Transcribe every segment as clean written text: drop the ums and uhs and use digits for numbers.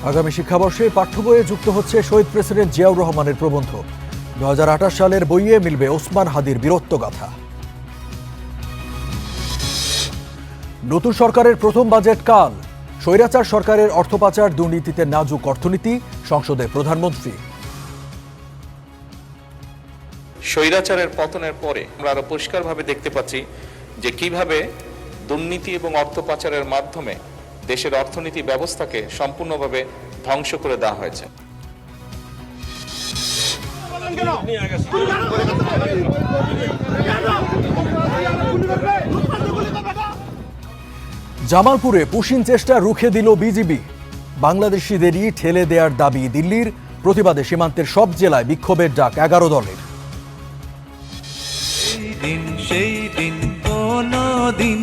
আগামী শিক্ষাবর্ষে পাঠ্য বইয়ে যুক্ত হচ্ছে শহীদ প্রেসিডেন্ট জিয়াউর রহমানের প্রবন্ধ। 2028 সালের বইয়ে মিলবে ওসমান হাদির বীরত্বগাথা। নতুন সরকারের প্রথম বাজেট কাল। স্বৈরাচার সরকারের অর্থপাচার, দুর্নীতিতে নাজুক অর্থনীতি, সংসদে প্রধানমন্ত্রী। স্বৈরাচারের পতনের পরে আমরা আরো পরিষ্কারভাবে দেখতে পাচ্ছি যে কিভাবে দুর্নীতি এবং অর্থ পাচারের মাধ্যমে দেশের অর্থনীতি ব্যবস্থাকে সম্পূর্ণভাবে ধ্বংস করে দেওয়া হয়েছে। জামালপুরে পুশিন চেষ্টা রুখে দিল বিজিবি। বাংলাদেশিদেরই ঠেলে দেওয়ার দাবি দিল্লির। প্রতিবাদে সীমান্তের সব জেলায় বিক্ষোভের ডাক 11 দলের। সেই দিন কোনদিন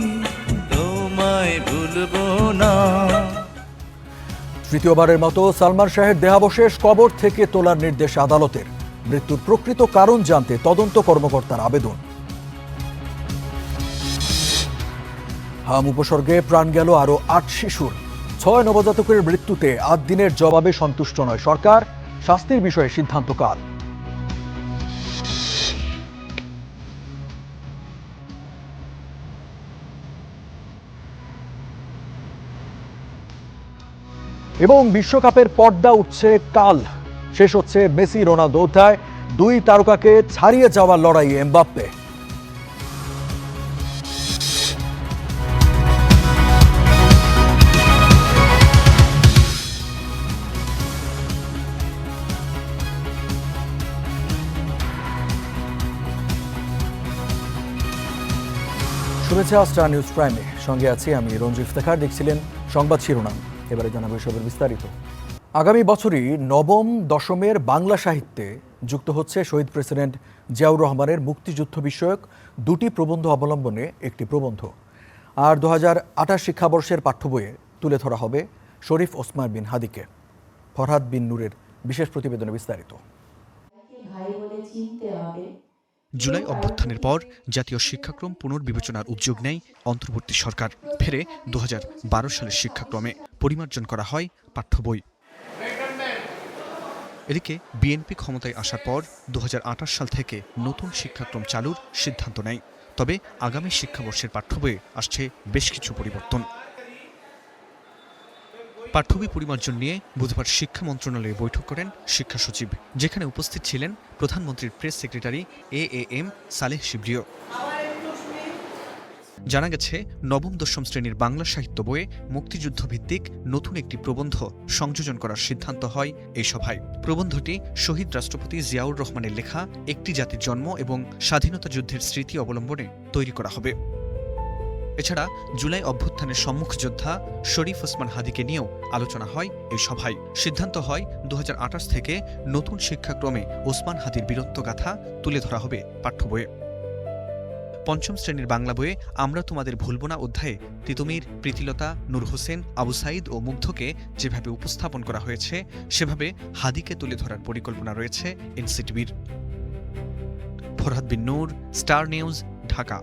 তোমায় ভুলবো না। তৃতীয়বারের মতো সালমান শাহের দেহাবশেষ কবর থেকে তোলার নির্দেশ আদালতের। মৃত্যুর প্রকৃত কারণ জানতে তদন্ত কর্মকর্তার আবেদন। হাম উপসর্গে প্রাণ গেল আরো 8 শিশুর। 6 নবজাতকের মৃত্যুতে 8 দিনের জবাবে সন্তুষ্ট নয় সরকার। শাস্তির বিষয়ে সিদ্ধান্ত কাল। এবং বিশ্বকাপের পর্দা উঠছে কাল। শেষ হচ্ছে মেসি রোনালদো অধ্যায়। 2 তারকাকে ছাড়িয়ে যাওয়ার লড়াই এমবাপ্পে। শুভেচ্ছা স্টার নিউজ প্রাইমে, সঙ্গে আছি আমি রঞ্জু ইফতেখার। দেখছিলেন সংবাদ শিরোনাম, এবারে জানাবো এসবের বিস্তারিত। আগামী বছরই নবম দশমের বাংলা সাহিত্যে যুক্ত হচ্ছে শহীদ প্রেসিডেন্ট জিয়াউর রহমানের মুক্তিযুদ্ধ বিষয়ক 2টি প্রবন্ধ অবলম্বনে একটি প্রবন্ধ। আর 2028 শিক্ষাবর্ষের পাঠ্য বইয়ে তুলে ধরা হবে শরীফ ওসমান বিন হাদিকে। ফরহাদ বিন নূরের বিশেষ প্রতিবেদনে বিস্তারিত। জুলাই অভ্যুত্থানের পর জাতীয় শিক্ষাক্রম পুনর্বিবেচনার উদ্যোগ নেয় অন্তর্বর্তী সরকার। ফেরে 2012 সালের শিক্ষাক্রমে পরিমার্জন করা হয় পাঠ্য বই। এদিকে বিএনপি ক্ষমতায় আসার পর 2028 সাল থেকে নতুন শিক্ষাক্রম চালুর সিদ্ধান্ত নেয়। তবে আগামী শিক্ষাবর্ষের পাঠ্য বইয়ে আসছে বেশ কিছু পরিবর্তন। পাঠ্য বই পরিমার্জন নিয়ে বুধবার শিক্ষা মন্ত্রণালয়ে বৈঠক করেন শিক্ষা সচিব, যেখানে উপস্থিত ছিলেন প্রধানমন্ত্রীর প্রেস সেক্রেটারি এএএম সালেহ শিবরিও। জানা গেছে, নবম দশম শ্রেণীর বাংলা সাহিত্য বইয়ে মুক্তিযুদ্ধ ভিত্তিক নতুন একটি প্রবন্ধ সংযোজন করার সিদ্ধান্ত হয় এই সভায়। প্রবন্ধটি শহীদ রাষ্ট্রপতি জিয়াউর রহমানের লেখা একটি জাতির জন্ম এবং স্বাধীনতা যুদ্ধের স্মৃতি অবলম্বনে তৈরি করা হবে। এছাড়া জুলাই অভ্যুত্থানের সম্মুখ যোদ্ধা শরীফ ওসমান হাদিকে নিয়েও আলোচনা হয় এই সভায়। সিদ্ধান্ত হয় 2028 থেকে নতুন শিক্ষাক্রমে ওসমান হাদির বীরত্বগাথা তুলে ধরা হবে পাঠ্য বইয়ে। পঞ্চম শ্রেণীর বাংলা বইয়ে আমরা তোমাদের ভুলব না অধ্যায়ে তিতুমির, প্রীতিলতা, নূর হোসেন, আবু সাইদ ও মুগ্ধকে যেভাবে উপস্থাপন করা হয়েছে, সেভাবে হাদিকে তুলে ধরার পরিকল্পনা রয়েছে এনসিটিবির। ফরহাদ বিন নূর, স্টার নিউজ, ঢাকা।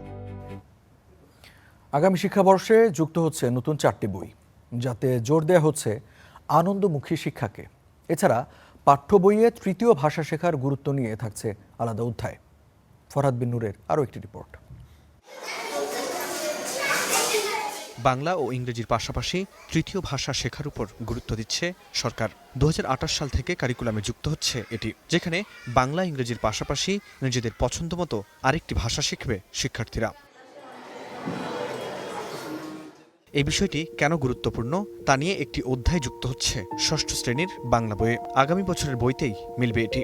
আগামী শিক্ষাবর্ষে যুক্ত হচ্ছে নতুন 4টি বই, যাতে জোর দেওয়া হচ্ছে আনন্দমুখী শিক্ষাকে। এছাড়া পাঠ্য বইয়ে তৃতীয় ভাষা শেখার গুরুত্ব নিয়ে থাকছে আলাদা অধ্যায়। ফরহাদ বিন নূরের আরও একটি রিপোর্ট। বাংলা ও ইংরেজির পাশাপাশি তৃতীয় ভাষা শেখার উপর গুরুত্ব দিচ্ছে সরকার। 2028 সাল থেকে কারিকুলামে যুক্ত হচ্ছে এটি, যেখানে বাংলা ইংরেজির পাশাপাশি নিজেদের পছন্দমতো আরেকটি ভাষা শিখবে শিক্ষার্থীরা। এই বিষয়টি কেন গুরুত্বপূর্ণ তা নিয়ে একটি অধ্যায় যুক্ত হচ্ছে ষষ্ঠ শ্রেণীর বাংলা বইয়ে। আগামী বছরের বইতেই মিলবে এটি।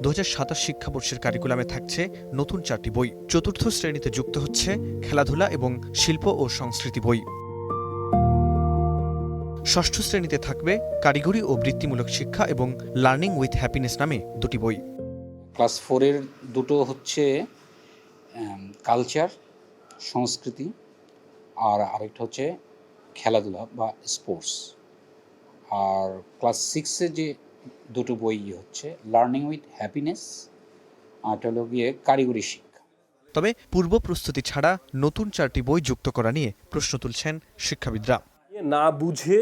2027 শিক্ষাবর্ষের কারিকুলামে থাকছে নতুন 4টি বই। চতুর্থ শ্রেণীতে যুক্ত হচ্ছে খেলাধুলা এবং শিল্প ও সংস্কৃতি বই। ষষ্ঠ শ্রেণীতে থাকবে কারিগরি ও বৃত্তিমূলক শিক্ষা এবং লার্নিং উইথ হ্যাপিনেস নামে 2টি বই। ক্লাস 4-এর দুটো হচ্ছে কালচার, সংস্কৃতি, আর আরেকটা হচ্ছে খেলাধুলা বা স্পোর্টস। আর ক্লাস 6-এ যে দুটো বই হচ্ছে লার্নিং উইথ হ্যাপিনেস, আর এটা হলো গিয়ে কারিগরি শিক্ষা। তবে পূর্ব প্রস্তুতি ছাড়া নতুন 4টি বই যুক্ত করা নিয়ে প্রশ্ন তুলছেন শিক্ষাবিদরা। না বুঝে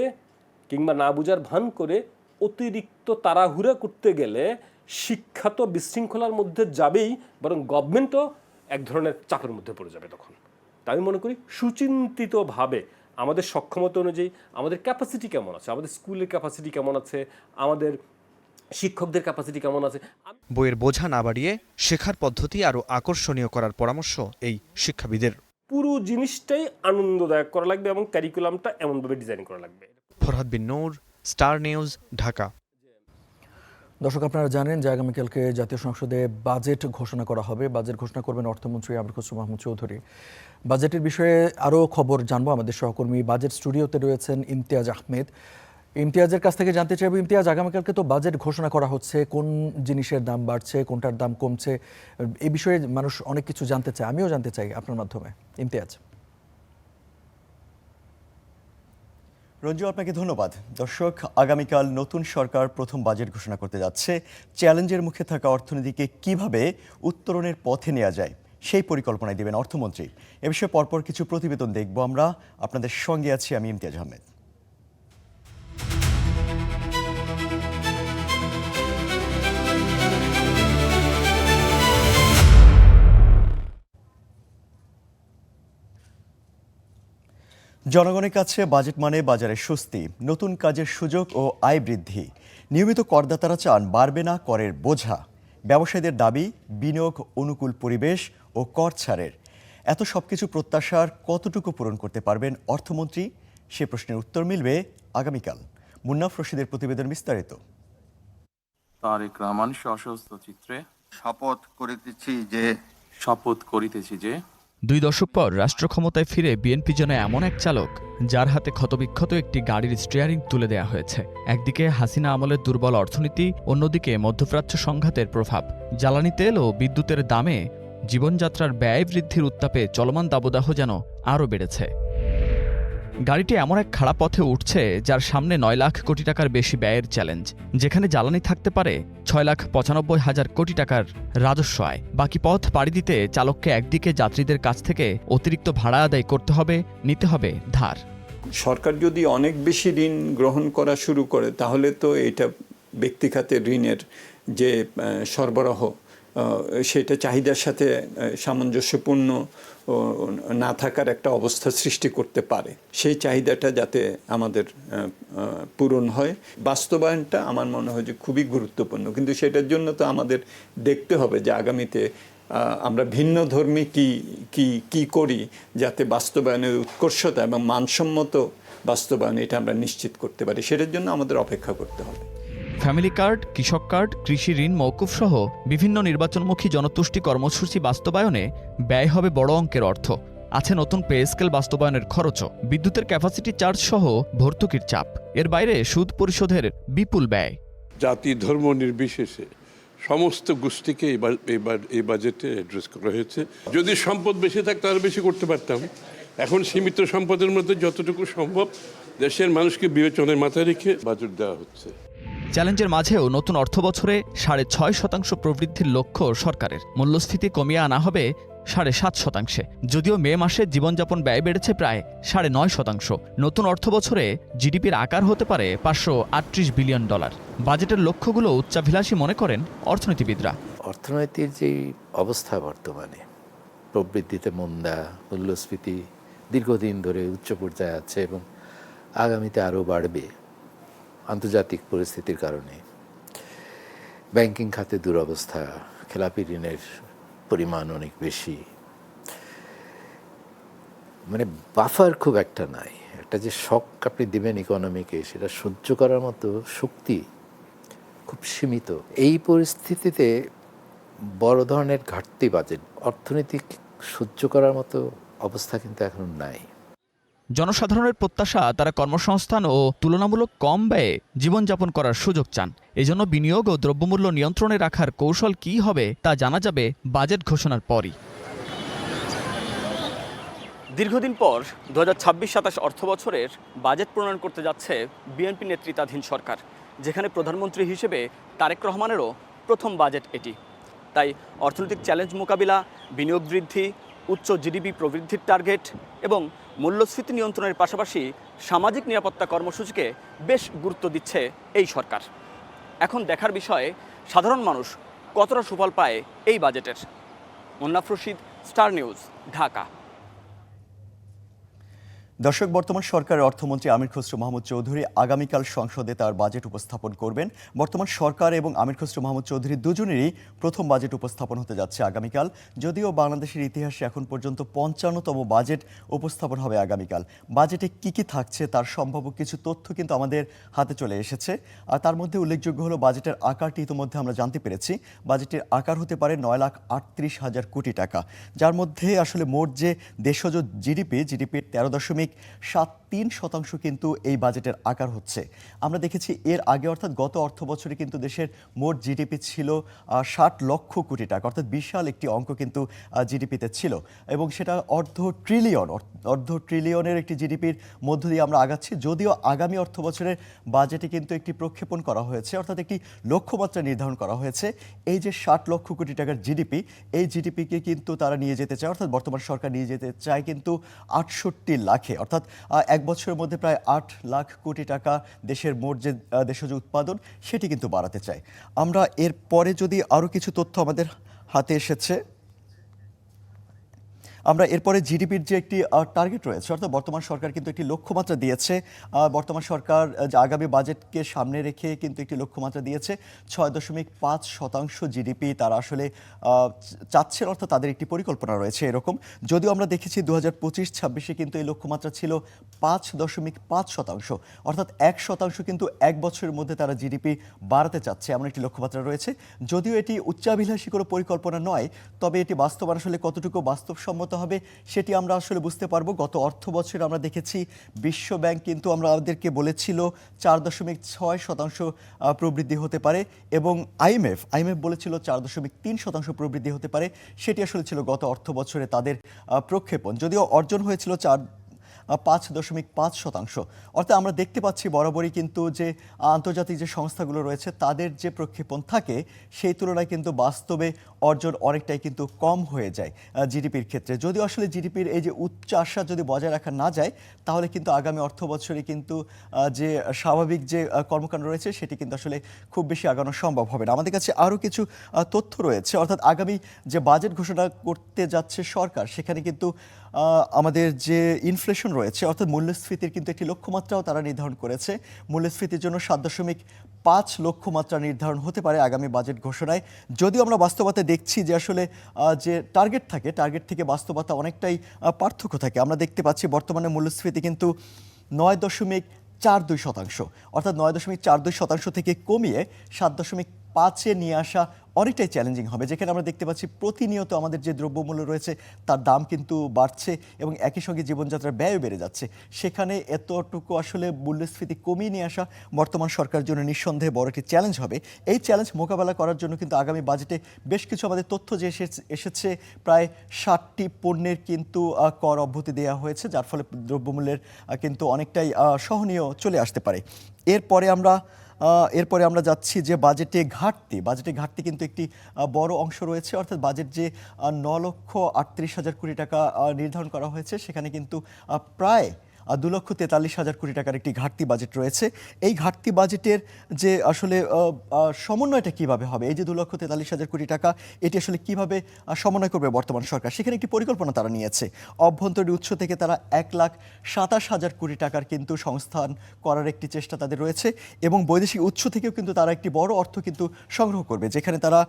কিংবা না বুঝার ভান করে অতিরিক্ত তাড়াহুড়া করতে গেলে শিক্ষা তো বিশৃঙ্খলার মধ্যে যাবেই, বরং গভর্নমেন্টও এক ধরনের চাপের মধ্যে পড়ে যাবে তখন। তাই আমি মনে করি সুচিন্তিতভাবে আমাদের সক্ষমতা অনুযায়ী আমাদের ক্যাপাসিটি কেমন আছে, আমাদের স্কুলের ক্যাপাসিটি কেমন আছে, আমাদের শিক্ষকদের ক্যাপাসিটি কেমন আছে। বইয়ের বোঝা না বাড়িয়ে শেখার পদ্ধতি আরও আকর্ষণীয় করার পরামর্শ এই শিক্ষাবিদের। পুরো জিনিসটাই আনন্দদায়ক করা লাগবে এবং ক্যারিকুলামটা এমনভাবে ডিজাইন করা লাগবে। ফরহাদ বিন নূর, স্টার নিউজ, ঢাকা। দর্শক, আপনারা জানেন যে আগামীকালকে জাতীয় সংসদে বাজেট ঘোষণা করা হবে। বাজেট ঘোষণা করবেন অর্থমন্ত্রী আমির খসরু মাহমুদ চৌধুরী। বাজেটের বিষয়ে আরও খবর জানবো। আমাদের সহকর্মী বাজেট স্টুডিওতে রয়েছেন ইমতিয়াজ আহমেদ। ইমতিয়াজের কাছ থেকে জানতে চাইব, ইমতিয়াজ, আগামীকালকে তো বাজেট ঘোষণা করা হচ্ছে, কোন জিনিসের দাম বাড়ছে, কোনটার দাম কমছে, এই বিষয়ে মানুষ অনেক কিছু জানতে চায়, আমিও জানতে চাই আপনার মাধ্যমে। ইমতিয়াজ। রঞ্জু, আপনাকে ধন্যবাদ। দর্শক, আগামীকাল নতুন সরকার প্রথম বাজেট ঘোষণা করতে যাচ্ছে। চ্যালেঞ্জের মুখে থাকা অর্থনীতিকে কিভাবে উত্তরণের পথে নেওয়া যায় সেই পরিকল্পনায় দেবেন অর্থমন্ত্রী। এ বিষয়ে পরপর কিছু প্রতিবেদন দেখব আমরা। আপনাদের সঙ্গে আছি আমি ইমতিয়াজ আহমেদ। জনগণের কাছে বাজেট মানে বাজারে স্বস্তি, নতুন কাজের সুযোগ ও আয় বৃদ্ধি। নিয়মিত করদাতারা চান বাড়বে না করের বোঝা। ব্যবসায়ীদের দাবি বিনিয়োগ অনুকূল পরিবেশ ও কর ছাড়ের। এত সবকিছু প্রত্যাশার কতটুকু পূরণ করতে পারবেন অর্থমন্ত্রী, সে প্রশ্নের উত্তর মিলবে আগামীকাল। মুন্নাফ রশিদের প্রতিবেদন বিস্তারিত। তারেক রহমান সশস্ত্র চিত্রে শপথ করিতেছি যে 2 দশক পর রাষ্ট্র ক্ষমতায় ফিরে বিএনপি যেন এমন এক চালক যার হাতে ক্ষতবিক্ষত একটি গাড়ির স্টিয়ারিং তুলে দেয়া হয়েছে। একদিকে হাসিনা আমলের দুর্বল অর্থনীতি, অন্যদিকে মধ্যপ্রাচ্য সংঘাতের প্রভাব, জ্বালানি তেল ও বিদ্যুতের দামে জীবনযাত্রার ব্যয় বৃদ্ধির উত্তাপে চলমান দাবদাহ যেন আরও বেড়েছে। গাড়িটি এমন এক খাড়া পথে উঠছে যার সামনে 9 লাখ কোটি টাকার বেশি ব্যয়ের চ্যালেঞ্জ, যেখানে জ্বালানি থাকতে পারে 6,95,000 কোটি টাকার রাজস্ব আয়। বাকি পথ পাড়ি দিতে চালককে একদিকে যাত্রীদের কাছ থেকে অতিরিক্ত ভাড়া আদায় করতে হবে, নিতে হবে ধার। সরকার যদি অনেক বেশি ঋণ গ্রহণ করা শুরু করে তাহলে তো এটা ব্যক্তিখাতের ঋণের যে সরবরাহ সেটা চাহিদার সাথে সামঞ্জস্যপূর্ণ না থাকার একটা অবস্থা সৃষ্টি করতে পারে। সেই চাহিদাটা যাতে আমাদের পূরণ হয়, বাস্তবায়নটা আমার মনে হয় যে খুবই গুরুত্বপূর্ণ। কিন্তু সেটার জন্য তো আমাদের দেখতে হবে যে আগামীতে আমরা ভিন্ন ধর্মী কি করি যাতে বাস্তবায়নের উৎকর্ষতা এবং মানসম্মত বাস্তবায়ন এটা আমরা নিশ্চিত করতে পারি। সেটার জন্য আমাদের অপেক্ষা করতে হবে। ফ্যামিলি কার্ড, কৃষক কার্ড, কৃষি ঋণ মওকুফ সহ বিভিন্ন নির্বাচনমুখী জনতুষ্টি কর্মসূচি বাস্তবায়নে ব্যয় হবে বড় অঙ্কের অর্থ। আছে নতুন পে স্কেল বাস্তবায়নের খরচও, বিদ্যুতের ক্যাপাসিটি চার্জ সহ ভর্তুকির চাপ। এর বাইরে সুদ পরিশোধের বিপুল ব্যয়। জাতি ধর্ম নির্বিশেষে সমস্ত গোষ্ঠীকে এবার এই বাজেটে অ্যাড্রেস করা হয়েছে। যদি সম্পদ বেশি থাকতো আরও বেশি করতে পারতাম। এখন সীমিত সম্পদের মধ্যে যতটুকু সম্ভব দেশের মানুষকে বিবেচনায় মাথায় রেখে বাজেট দেওয়া হচ্ছে। চ্যালেঞ্জের মাঝেও নতুন অর্থবছরে 6.5% প্রবৃদ্ধির লক্ষ্য সরকারের। মূল্যস্ফীতি কমিয়ে আনা হবে 7.5%। যদিও মে মাসে জীবনযাপন ব্যয় বেড়েছে প্রায় 9.5%। নতুন অর্থবছরে জিডিপির আকার হতে পারে $538 বিলিয়ন। বাজেটের লক্ষ্যগুলো উচ্চাভিলাষী মনে করেন অর্থনীতিবিদরা। অর্থনীতির যে অবস্থা বর্তমানে, প্রবৃদ্ধিতে মন্দা, মূল্যস্ফীতি দীর্ঘদিন ধরে উচ্চ পর্যায়ে আছে এবং আগামীতে আরও বাড়বে আন্তর্জাতিক পরিস্থিতির কারণে। ব্যাংকিং খাতে দুরবস্থা, খেলাপি ঋণের পরিমাণ অনেক বেশি, মানে বাফার খুব একটা নাই। একটা যে শক আপনি দিবেন ইকোনমিকে, সেটা সহ্য করার মতো শক্তি খুব সীমিত। এই পরিস্থিতিতে বড় ধরনের ঘাটতি বাজেট অর্থনৈতিক সহ্য করার মতো অবস্থা কিন্তু এখন নাই। জনসাধারণের প্রত্যাশা তারা কর্মসংস্থান ও তুলনামূলক কম ব্যয়ে জীবনযাপন করার সুযোগ চান। এজন্য বিনিয়োগ ও দ্রব্যমূল্য নিয়ন্ত্রণে রাখার কৌশল কী হবে তা জানা যাবে বাজেট ঘোষণার পরই। দীর্ঘদিন পর 2026-27 অর্থবছরের বাজেট প্রণয়ন করতে যাচ্ছে বিএনপি নেতৃত্বাধীন সরকার, যেখানে প্রধানমন্ত্রী হিসেবে তারেক রহমানেরও প্রথম বাজেট এটি। তাই অর্থনৈতিক চ্যালেঞ্জ মোকাবিলা, বিনিয়োগ বৃদ্ধি, উচ্চ জিডিপি প্রবৃদ্ধির টার্গেট এবং মূল্যস্ফীতি নিয়ন্ত্রণের পাশাপাশি সামাজিক নিরাপত্তা কর্মসূচিকে বেশ গুরুত্ব দিচ্ছে এই সরকার। এখন দেখার বিষয় সাধারণ মানুষ কতটা সুফল পায় এই বাজেটের। Munnaf Rashid, star news, Dhaka. দর্শক, বর্তমান সরকারের অর্থমন্ত্রী আমির খসরু মাহমুদ চৌধুরী আগামীকাল সংসদে তার বাজেট উপস্থাপন করবেন। বর্তমান সরকার এবং আমির খসরু মাহমুদ চৌধুরী দুজনেরই প্রথম বাজেট উপস্থাপন হতে যাচ্ছে আগামীকাল। যদিও বাংলাদেশের ইতিহাসে এখন পর্যন্ত 55তম বাজেট উপস্থাপন হবে আগামীকাল। বাজেটে কি কি থাকছে তার সম্ভাব্য কিছু তথ্য কিন্তু আমাদের হাতে চলে এসেছে। আর তার মধ্যে উল্লেখযোগ্য হলো বাজেটের আকারটি ইতিমধ্যে আমরা জানতে পেরেছি। বাজেটের আকার হতে পারে 9,38,000 কোটি টাকা, যার মধ্যে আসলে মোট যে দেশজ জিডিপির 13.73% কিন্তু এই বাজেটের আকার হচ্ছে। আমরা দেখেছি এর আগে অর্থাৎ গত অর্থ বছরে কিন্তু দেশের মোট জিডিপি ছিল 60 লক্ষ কোটি টাকা, অর্থাৎ বিশাল একটি অঙ্ক কিন্তু জিডিপিতে ছিল এবং সেটা অর্ধ ট্রিলিয়নের একটি জিডিপির মধ্য দিয়ে আমরা আগাচ্ছি। যদিও আগামী অর্থ বছরের বাজেটে কিন্তু একটি প্রক্ষেপণ করা হয়েছে, অর্থাৎ একটি লক্ষ্যমাত্রা নির্ধারণ করা হয়েছে। এই যে 60 লক্ষ কোটি টাকার জিডিপি, এই জিডিপিকে কিন্তু তারা নিয়ে যেতে চায়, অর্থাৎ বর্তমান সরকার নিয়ে যেতে চায় কিন্তু 68 লাখে, অর্থাৎ এক বছরের মধ্যে প্রায় 8 লাখ কোটি টাকা দেশের মোট যে দেশজ উৎপাদন সেটি কিন্তু বাড়াতে চায়। আমরা এর পরে যদি আরও কিছু তথ্য আমাদের হাতে এসেছে, আমরা এরপরে জিডিপির যে একটি টার্গেট রয়েছে, অর্থাৎ বর্তমান সরকার কিন্তু একটি লক্ষ্যমাত্রা দিয়েছে। বর্তমান সরকার যে আগামী বাজেটকে সামনে রেখে কিন্তু একটি লক্ষ্যমাত্রা দিয়েছে 6.5% জিডিপি তারা আসলে চাচ্ছে, অর্থাৎ তাদের একটি পরিকল্পনা রয়েছে এরকম। যদিও আমরা দেখেছি 2025-26-এ কিন্তু এই লক্ষ্যমাত্রা ছিল 5.5%, অর্থাৎ 1% কিন্তু এক বছরের মধ্যে তারা জিডিপি বাড়াতে চাচ্ছে, এমন একটি লক্ষ্যমাত্রা রয়েছে। যদিও এটি উচ্চাভিলাষী কোনো পরিকল্পনা নয়, তবে এটি বাস্তবায়ন আসলে কতটুকু বাস্তবসম্মত হবে সেটি আমরা আসলে বুঝতে পারবো। গত অর্থ বছরে আমরা দেখেছি বিশ্ব ব্যাংক কিন্তু আমাদেরকে বলেছিল 4.6% প্রবৃদ্ধি হতে পারে এবং আইএমএফ বলেছিল 4.3% প্রবৃদ্ধি হতে পারে। সেটি আসলে ছিল গত অর্থ বছরে তাদের প্রক্ষেপণ, যদিও অর্জন হয়েছিল 5.5%। অর্থাৎ আমরা দেখতে পাচ্ছি বরাবরই কিন্তু যে আন্তর্জাতিক যে সংস্থাগুলো রয়েছে তাদের যে প্রক্ষেপণ থাকে সেই তুলনায় কিন্তু বাস্তবে অর্জন অনেকটাই কিন্তু কম হয়ে যায় জিডিপির ক্ষেত্রে। যদিও আসলে জিডিপির এই যে উচ্চ আশা যদি বজায় রাখা না যায় তাহলে কিন্তু আগামী অর্থ বছরে কিন্তু যে স্বাভাবিক যে কর্মকাণ্ড রয়েছে সেটি কিন্তু আসলে খুব বেশি আগানো সম্ভব হবে না। আমাদের কাছে আরও কিছু তথ্য রয়েছে, অর্থাৎ আগামী যে বাজেট ঘোষণা করতে যাচ্ছে সরকার সেখানে কিন্তু আমাদের যে ইনফ্লেশন রয়েছে, অর্থাৎ মূল্যস্ফীতির কিন্তু একটি লক্ষ্যমাত্রাও তারা নির্ধারণ করেছে। মূল্যস্ফীতির জন্য 7.5 লক্ষ্যমাত্রা নির্ধারণ হতে পারে আগামী বাজেট ঘোষণায়। যদিও আমরা বাস্তবতা দেখছি যে আসলে যে টার্গেট থাকে, টার্গেট থেকে বাস্তবতা অনেকটাই পার্থক্য থাকে। আমরা দেখতে পাচ্ছি বর্তমানে মূল্যস্ফীতি কিন্তু 9.42%, অর্থাৎ 9.42% থেকে কমিয়ে 7.5-এ নিয়ে আসা অনেকটাই চ্যালেঞ্জিং হবে, যেখানে আমরা দেখতে পাচ্ছি প্রতিনিয়ত আমাদের যে দ্রব্যমূল্য রয়েছে তার দাম কিন্তু বাড়ছে এবং একই সঙ্গে জীবনযাত্রার ব্যয় বেড়ে যাচ্ছে। সেখানে এতটুকু আসলে মূল্যস্ফীতি কমিয়ে নিয়ে আসা বর্তমান সরকারের জন্য নিঃসন্দেহে বড় একটি চ্যালেঞ্জ হবে। এই চ্যালেঞ্জ মোকাবেলা করার জন্য কিন্তু আগামী বাজেটে বেশ কিছু আমাদের তথ্য যে এসেছে, প্রায় 60টি পণ্যের কিন্তু কর অব্যাহতি দেওয়া হয়েছে, যার ফলে দ্রব্যমূল্যের কিন্তু অনেকটাই সহনীয় চলে আসতে পারে। এরপরে আমরা যাচ্ছি যে বাজেটে ঘাটতি কিন্তু একটি বড় অংশ রয়েছে, অর্থাৎ বাজেট যে 9,38,000 কোটি টাকা নির্ধারণ করা হয়েছে সেখানে কিন্তু প্রায় 2,43,000 কোটি টাকার একটি ঘাটতি বাজেট রয়েছে। এই ঘাটতি বাজেটের যে আসলে সমন্বয়টা কিভাবে হবে, এই যে 2,43,000 কোটি টাকা এটি আসলে কিভাবে সমন্বয় করবে বর্তমান সরকার, সেখানে একটি পরিকল্পনা তারা নিয়েছে। অভ্যন্তরীণ উৎস থেকে তারা 1,27,000 কোটি টাকার কিন্তু সংস্থান করার একটি চেষ্টা তাদের রয়েছে এবং বৈদেশিক উৎস থেকেও কিন্তু তারা একটি বড় অর্থ কিন্তু সংগ্রহ করবে, যেখানে তারা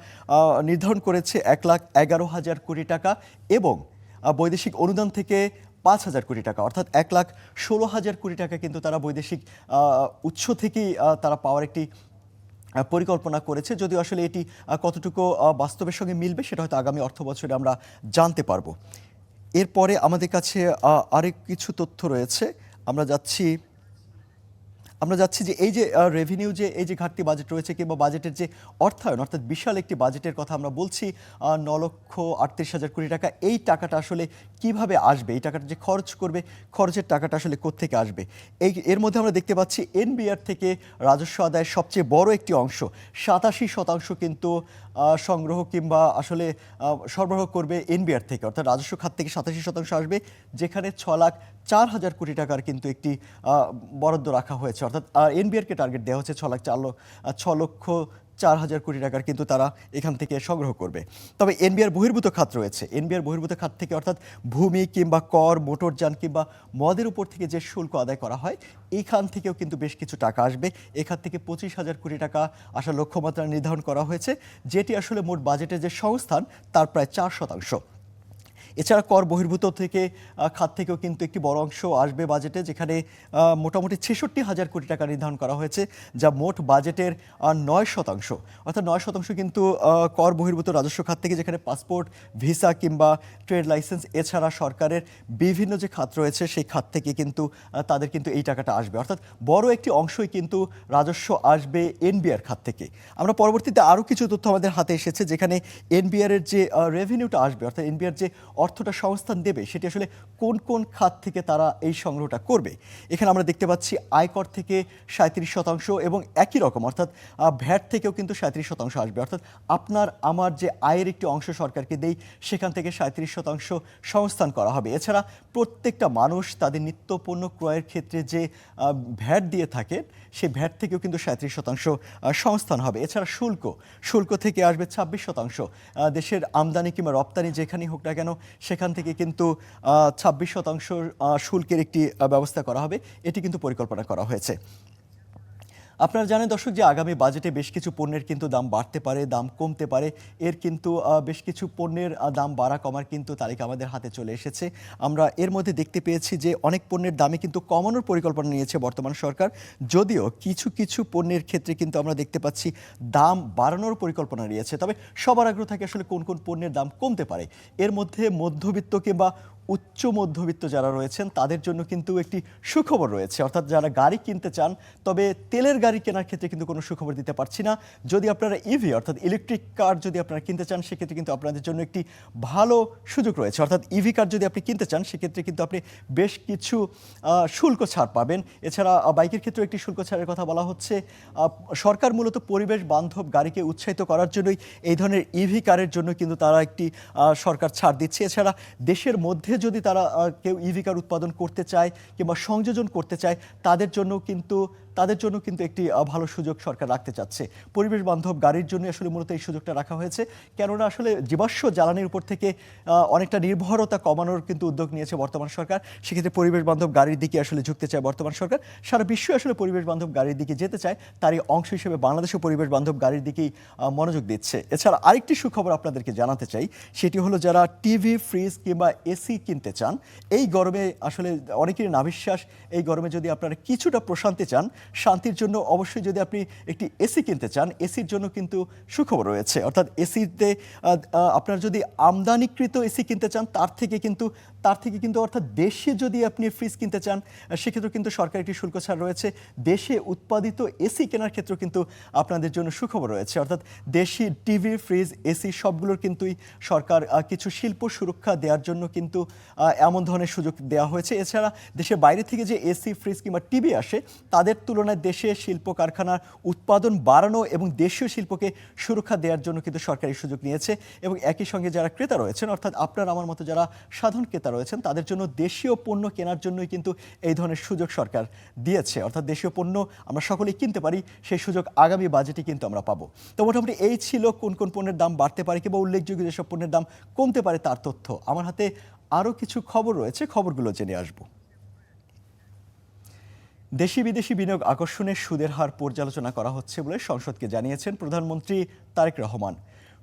নির্ধারণ করেছে 1,11,000 কোটি টাকা এবং বৈদেশিক অনুদান থেকে 5,000 কোটি টাকা, অর্থাৎ 1,16,000 কোটি টাকা কিন্তু তারা বৈদেশিক উৎস থেকেই তারা পাওয়ার একটি পরিকল্পনা করেছে। যদিও আসলে এটি কতটুকু বাস্তবের সঙ্গে মিলবে সেটা হয়তো আগামী অর্থ বছরে আমরা জানতে পারবো। এরপরে আমাদের কাছে আরেক কিছু তথ্য রয়েছে, আমরা যাচ্ছি আমরা যাচ্ছি যে এই যে রেভিনিউ যে এই যে ঘাটতি বাজেট রয়েছে কিংবা বাজেটের যে অর্থায়ন অর্থাৎ বিশাল একটি বাজেটের কথা আমরা বলছি 9,38,000 কোটি টাকা, এই টাকাটা আসলে কিভাবে আসবে, এই টাকাটা যে খরচ করবে খরচের টাকাটা আসলে কোত্থেকে আসবে। এর মধ্যে আমরা দেখতে পাচ্ছি এনবিআর থেকে রাজস্ব আদায়ের সবচেয়ে বড় একটি অংশ 87% কিন্তু সংগ্রহ কিংবা আসলে সরবরাহ করবে এনবিআর থেকে, অর্থাৎ রাজস্ব খাত থেকে 87% আসবে, যেখানে 6,04,000 কোটি টাকার কিন্তু একটি বরাদ্দ রাখা হয়েছে। অর্থাৎ এনবিআরকে টার্গেট দেওয়া হচ্ছে 6,04,000 কোটি টাকার কিন্তু তারা এখান থেকে সংগ্রহ করবে। তবে এনবিআর বহির্ভূত খাত রয়েছে, এনবিআর বহির্ভূত খাত থেকে অর্থাৎ ভূমি কিংবা কর, মোটরযান কিংবা মদের উপর থেকে যে শুল্ক আদায় করা হয় এইখান থেকেও কিন্তু বেশ কিছু টাকা আসবে। এখান থেকে 25,000 কোটি টাকা আসার লক্ষ্যমাত্রা নির্ধারণ করা হয়েছে, যেটি আসলে মোট বাজেটের যে সংস্থান তার প্রায় 4%। এছাড়া কর বহির্ভূত থেকে খাত থেকেও কিন্তু একটি বড় অংশ আসবে বাজেটে, যেখানে মোটামুটি 66,000 কোটি টাকা নির্ধারণ করা হয়েছে, যা মোট বাজেটের 9%। অর্থাৎ 9% কিন্তু কর বহির্ভূত রাজস্ব খাত থেকে, যেখানে পাসপোর্ট, ভিসা কিংবা ট্রেড লাইসেন্স এছাড়া সরকারের বিভিন্ন যে খাত রয়েছে সেই খাত থেকে কিন্তু তাদের কিন্তু এই টাকাটা আসবে। অর্থাৎ বড় একটি অংশই কিন্তু রাজস্ব আসবে এনবিআর খাত থেকে। আমরা পরবর্তীতে আরও কিছু তথ্য আমাদের হাতে এসেছে, যেখানে এনবিআরের যে রেভিনিউটা আসবে, অর্থাৎ এনবিআর যে অর্থটা সংস্থান দেবে সেটি আসলে কোন কোন খাত থেকে তারা এই সংগ্রহটা করবে। এখানে আমরা দেখতে পাচ্ছি আয়কর থেকে 37% এবং একই রকম অর্থাৎ ভ্যাট থেকেও কিন্তু 37% আসবে। অর্থাৎ আপনার আমার যে আয়ের একটি অংশ সরকারকে দেই সেখান থেকে 37% সংস্থান করা হবে। এছাড়া প্রত্যেকটা মানুষ তাদের নিত্য পণ্য ক্রয়ের ক্ষেত্রে যে ভ্যাট দিয়ে থাকে সেই ভ্যাট থেকেও কিন্তু 37% সংস্থান হবে। এছাড়া শুল্ক থেকে আসবে 26%। দেশের আমদানি কিংবা রপ্তানি যেখানেই হোক না কেন সেখান থেকে কিন্তু 26% শুল্কের একটি ব্যবস্থা করা হবে, এটি কিন্তু পরিকল্পনা করা হয়েছে। আপনারা জানেন দর্শক যে আগামী বাজেটে বেশ কিছু পণ্যের কিন্তু দাম বাড়তে পারে, দাম কমতে পারে। এর কিন্তু বেশ কিছু পণ্যের দাম বাড়া কমার কিন্তু তালিকা আমাদের হাতে চলে এসেছে। আমরা এর মধ্যে দেখতে পেয়েছি যে অনেক পণ্যের দামে কিন্তু কমানোর পরিকল্পনা নিয়েছে বর্তমান সরকার, যদিও কিছু কিছু পণ্যের ক্ষেত্রে কিন্তু আমরা দেখতে পাচ্ছি দাম বাড়ানোর পরিকল্পনা নিয়েছে। তবে সবার আগ্রহ থাকে আসলে কোন কোন পণ্যের দাম কমতে পারে। এর মধ্যে মধ্যবিত্ত কিংবা উচ্চ মধ্যবিত্ত যারা রয়েছেন তাদের জন্য কিন্তু একটি সুখবর রয়েছে, অর্থাৎ যারা গাড়ি কিনতে চান, তবে তেলের গাড়ি কেনার ক্ষেত্রে কিন্তু কোনো সুখবর দিতে পারছি না। যদি আপনারা ইভি অর্থাৎ ইলেকট্রিক কার যদি আপনারা কিনতে চান সেক্ষেত্রে কিন্তু আপনাদের জন্য একটি ভালো সুযোগ রয়েছে। অর্থাৎ ইভি কার যদি আপনি কিনতে চান সেক্ষেত্রে কিন্তু আপনি বেশ কিছু শুল্ক ছাড় পাবেন। এছাড়া বাইকের ক্ষেত্রে একটি শুল্ক ছাড়ের কথা বলা হচ্ছে। সরকার মূলত পরিবেশ বান্ধব গাড়িকে উৎসাহিত করার জন্যই এই ধরনের ইভি কারের জন্য কিন্তু তারা একটি সরকার ছাড় দিচ্ছে। এছাড়া দেশের মধ্যে যদি তারা কেউ ইভি কার উৎপাদন করতে চায় কিংবা সংযোজন করতে চায় তাদের জন্য কিন্তু একটি ভালো সুযোগ সরকার রাখতে চাচ্ছে। পরিবেশ বান্ধব গাড়ির জন্য আসলে মূলত এই সুযোগটা রাখা হয়েছে, কেননা আসলে জীবাশ্ম জ্বালানির উপর থেকে অনেকটা নির্ভরতা কমানোর কিন্তু উদ্যোগ নিয়েছে বর্তমান সরকার। সেক্ষেত্রে পরিবেশ বান্ধব গাড়ির দিকে আসলে ঝুঁকতে চায় বর্তমান সরকার। সারা বিশ্ব আসলে পরিবেশ বান্ধব গাড়ির দিকে যেতে চায়, তারই অংশ হিসেবে বাংলাদেশও পরিবেশ বান্ধব গাড়ির দিকেই মনোযোগ দিচ্ছে। এছাড়া আরেকটি সুখবর আপনাদেরকে জানাতে চাই, সেটি হলো যারা টিভি, ফ্রিজ কিংবা এসি কিনতে চান, এই গরমে আসলে অনেকেরই নাভিশ্বাস, এই গরমে যদি আপনারা কিছুটা প্রশান্তি চান, শান্তির জন্য অবশ্যই যদি আপনি একটি এসি কিনতে চান, এসির জন্য কিন্তু সুখবর রয়েছে। অর্থাৎ এসিতে আপনার যদি আমদানিকৃত এসি কিনতে চান তার থেকে কিন্তু অর্থাৎ দেশে যদি আপনি ফ্রিজ কিনতে চান সেক্ষেত্রে কিন্তু সরকার একটি শুল্ক ছাড় রয়েছে। দেশে উৎপাদিত এসি কেনার ক্ষেত্রে কিন্তু আপনাদের জন্য সুখবর রয়েছে। অর্থাৎ দেশি টিভি, ফ্রিজ, এসি সবগুলোর কিন্তুই সরকার কিছু শিল্প সুরক্ষা দেওয়ার জন্য কিন্তু এমন ধরনের সুযোগ দেওয়া হয়েছে। এছাড়া দেশের বাইরে থেকে যে এসি, ফ্রিজ কিংবা টিভি আসে তাদের তুলনায় দেশে শিল্প কারখানার উৎপাদন বাড়ানো এবং দেশীয় শিল্পকে সুরক্ষা দেওয়ার জন্য কিন্তু সরকারি সুযোগ নিয়েছে। এবং একই সঙ্গে যারা ক্রেতা রয়েছেন, অর্থাৎ আপনার আমার মতো যারা সাধারণ ক্রেতা রয়েছেন, তাদের জন্য দেশীয় পণ্য কেনার জন্যই কিন্তু এই ধরনের সুযোগ সরকার দিয়েছে। অর্থাৎ দেশীয় পণ্য আমরা সকলেই কিনতে পারি, সেই সুযোগ আগামী বাজেটে কিন্তু আমরা পাবো। তো মোটামুটি এই ছিল কোন কোন পণ্যের দাম বাড়তে পারে কিংবা উল্লেখযোগ্য যেসব পণ্যের দাম কমতে পারে তার তথ্য। আমার হাতে আরও কিছু খবর রয়েছে, খবরগুলো জেনে আসবো। দেশি বিদেশি বিনিয়োগ আকর্ষণের সুদের হার পর্যালোচনা করা হচ্ছে বলে সংসদকে জানিয়েছেন প্রধানমন্ত্রী তারেক রহমান।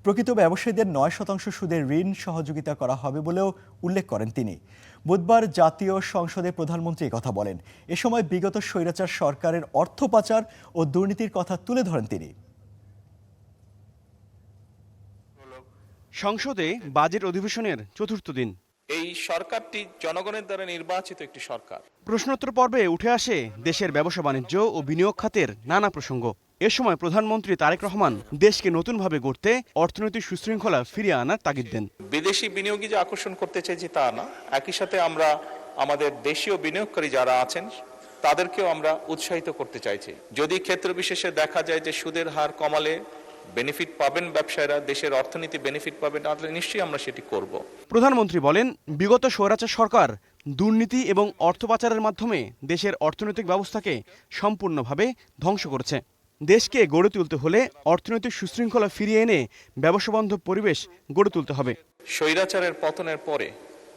প্রকৃত ব্যবসায়ীদের 9% সুদের ঋণ সহযোগিতা করা হবে বলেও উল্লেখ করেন তিনি। বুধবার জাতীয় সংসদে প্রধানমন্ত্রী কথা বলেন। এ সময় বিগত স্বৈরাচার সরকারের অর্থ পাচার ও দুর্নীতির কথা তুলে ধরেন তিনি। সংসদে বাজেট অধিবেশনের চতুর্থ দিন, এই সরকারটি জনগণের দ্বারা নির্বাচিত একটি সরকার। প্রশ্নোত্তর পর্বে উঠে আসে দেশের ব্যবসা বাণিজ্য ও বিনিয়োগ খাতের নানা প্রসঙ্গ। এ সময় প্রধানমন্ত্রী তারেক রহমান দেশকে নতুনভাবে গড়তে অর্থনৈতিক সুশৃঙ্খলা ফিরিয়ে আনার তাগিদ দেন। বিদেশি বিনিয়োগী যে আকর্ষণ করতে চাইছি তা না, একই সাথে আমরা আমাদের দেশীয় বিনিয়োগকারী যারা আছেন তাদেরকেও আমরা উৎসাহিত করতে চাইছি। যদি ক্ষেত্র বিশেষে দেখা যায় যে সুদের হার কমালে বেনিফিট পাবেন ব্যবসায়ীরা, দেশের অর্থনীতি বেনিফিট পাবেন, তাহলে নিশ্চয়ই আমরা সেটি করব। প্রধানমন্ত্রী বলেন, বিগত স্বৈরাচার সরকার দুর্নীতি এবং অর্থ পাচারের মাধ্যমে দেশের অর্থনৈতিক ব্যবস্থাকে সম্পূর্ণভাবে ধ্বংস করেছে। দেশকে গড়ে তুলতে হলে অর্থনৈতিক সুশৃঙ্খলা ফিরিয়ে এনে ব্যবসা বান্ধব পরিবেশ গড়ে তুলতে হবে। স্বৈরাচারের পতনের পরে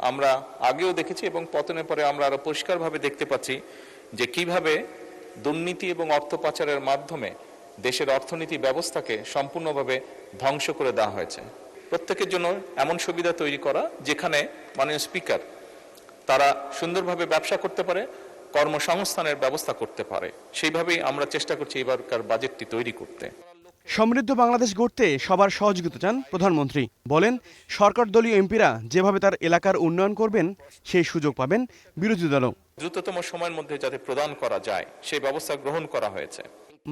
আমরা আগেও দেখেছি এবং পতনের পরে আমরা আরো পরিষ্কারভাবে দেখতে পাচ্ছি যে কিভাবে দুর্নীতি এবং অর্থ পাচারের মাধ্যমে দেশের অর্থনীতি ব্যবস্থাকে সম্পূর্ণভাবে ধ্বংস করে দেওয়া হয়েছে। প্রত্যেকের জন্য এমন সুবিধা তৈরি করা যেখানে মাননীয় স্পিকার তারা সুন্দরভাবে ব্যবসা করতে পারে, কর্মসংস্থানের ব্যবস্থা করতে পারে। সেইভাবেই আমরা চেষ্টা করছি এবারকার বাজেটটি তৈরি করতে। সমৃদ্ধ বাংলাদেশ গড়তে সবার সহযোগিতা চান প্রধানমন্ত্রী। বলেন, সরকার দলীয় এমপিরা যেভাবে তার এলাকার উন্নয়ন করবেন সেই সুযোগ পাবেন বিরোধী দলও। দ্রুততম সময়ের মধ্যে যাতে প্রদান করা যায় সেই ব্যবস্থা গ্রহণ করা হয়েছে।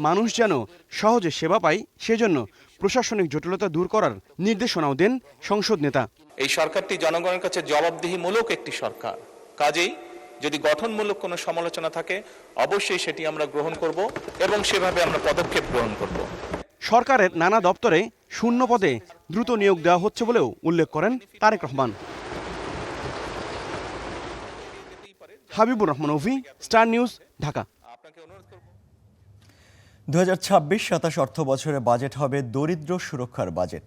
মানুষ যেন সহজে সেবা পায় সেজন্য প্রশাসনিক জটিলতা দূর করার নির্দেশনাও দেন সংসদ নেতা। এই সরকারটি জনগণের কাছে জবাবদিহিমূলক একটি সরকার, কাজেই যদি গঠনমূলক কোনো সমালোচনা থাকে অবশ্যই সেটি আমরা গ্রহণ করব এবং সেভাবে আমরা পদক্ষেপ গ্রহণ করব। সরকারের নানা দপ্তরে শূন্য পদে দ্রুত নিয়োগ দেওয়া হচ্ছে বলেও উল্লেখ করেন তারেক রহমান। হাবিবুর রহমান অভি, স্টার নিউজ, ঢাকা। 2026-27 অর্থ বছরে বাজেট হবে দরিদ্র সুরক্ষার বাজেট।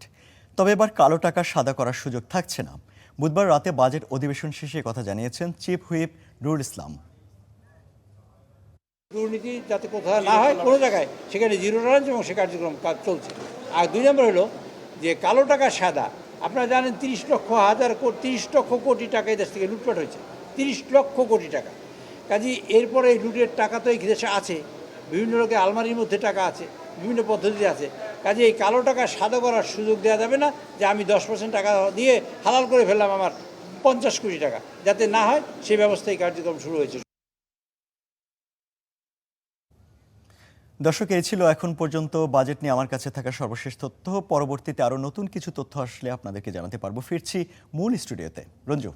তবে এবার কালো টাকা সাদা করার সুযোগ থাকছে না। বুধবার রাতে বাজেট অধিবেশন শেষে কথা জানিয়েছেন চিফ হুইপ নুরুল ইসলাম। দুর্নীতি যাতে কোথাও না হয় কোনো জায়গায়, সেখানে জিরো টলারেন্স এবং সে কার্যক্রম কাজ চলছে। আর 2 নম্বর হলো যে কালো টাকা সাদা। আপনারা জানেন 30 লক্ষ কোটি টাকা এই দেশ থেকে লুটপাট হয়েছে, 30 লক্ষ কোটি টাকা। কাজে এরপরে এই লুটের টাকা তো এই দেশে আছে, বিভিন্ন লোকের আলমারির মধ্যে টাকা আছে, বিভিন্ন পদ্ধতিতে আছে। কাজে এই কালো টাকা সাদা করার সুযোগ দেওয়া যাবে না যে আমি 10% টাকা দিয়ে হালাল করে ফেললাম আমার 50 কোটি টাকা, যাতে না হয় সেই ব্যবস্থায় কার্যক্রম শুরু হয়েছে। দর্শক, এই ছিল এখন পর্যন্ত বাজেট নিয়ে আমার কাছে থাকা সর্বশেষ তথ্য। পরবর্তীতে আরও নতুন কিছু তথ্য আসলে আপনাদেরকে জানাতে পারবো। ফিরছি মূল স্টুডিওতে। রঞ্জু,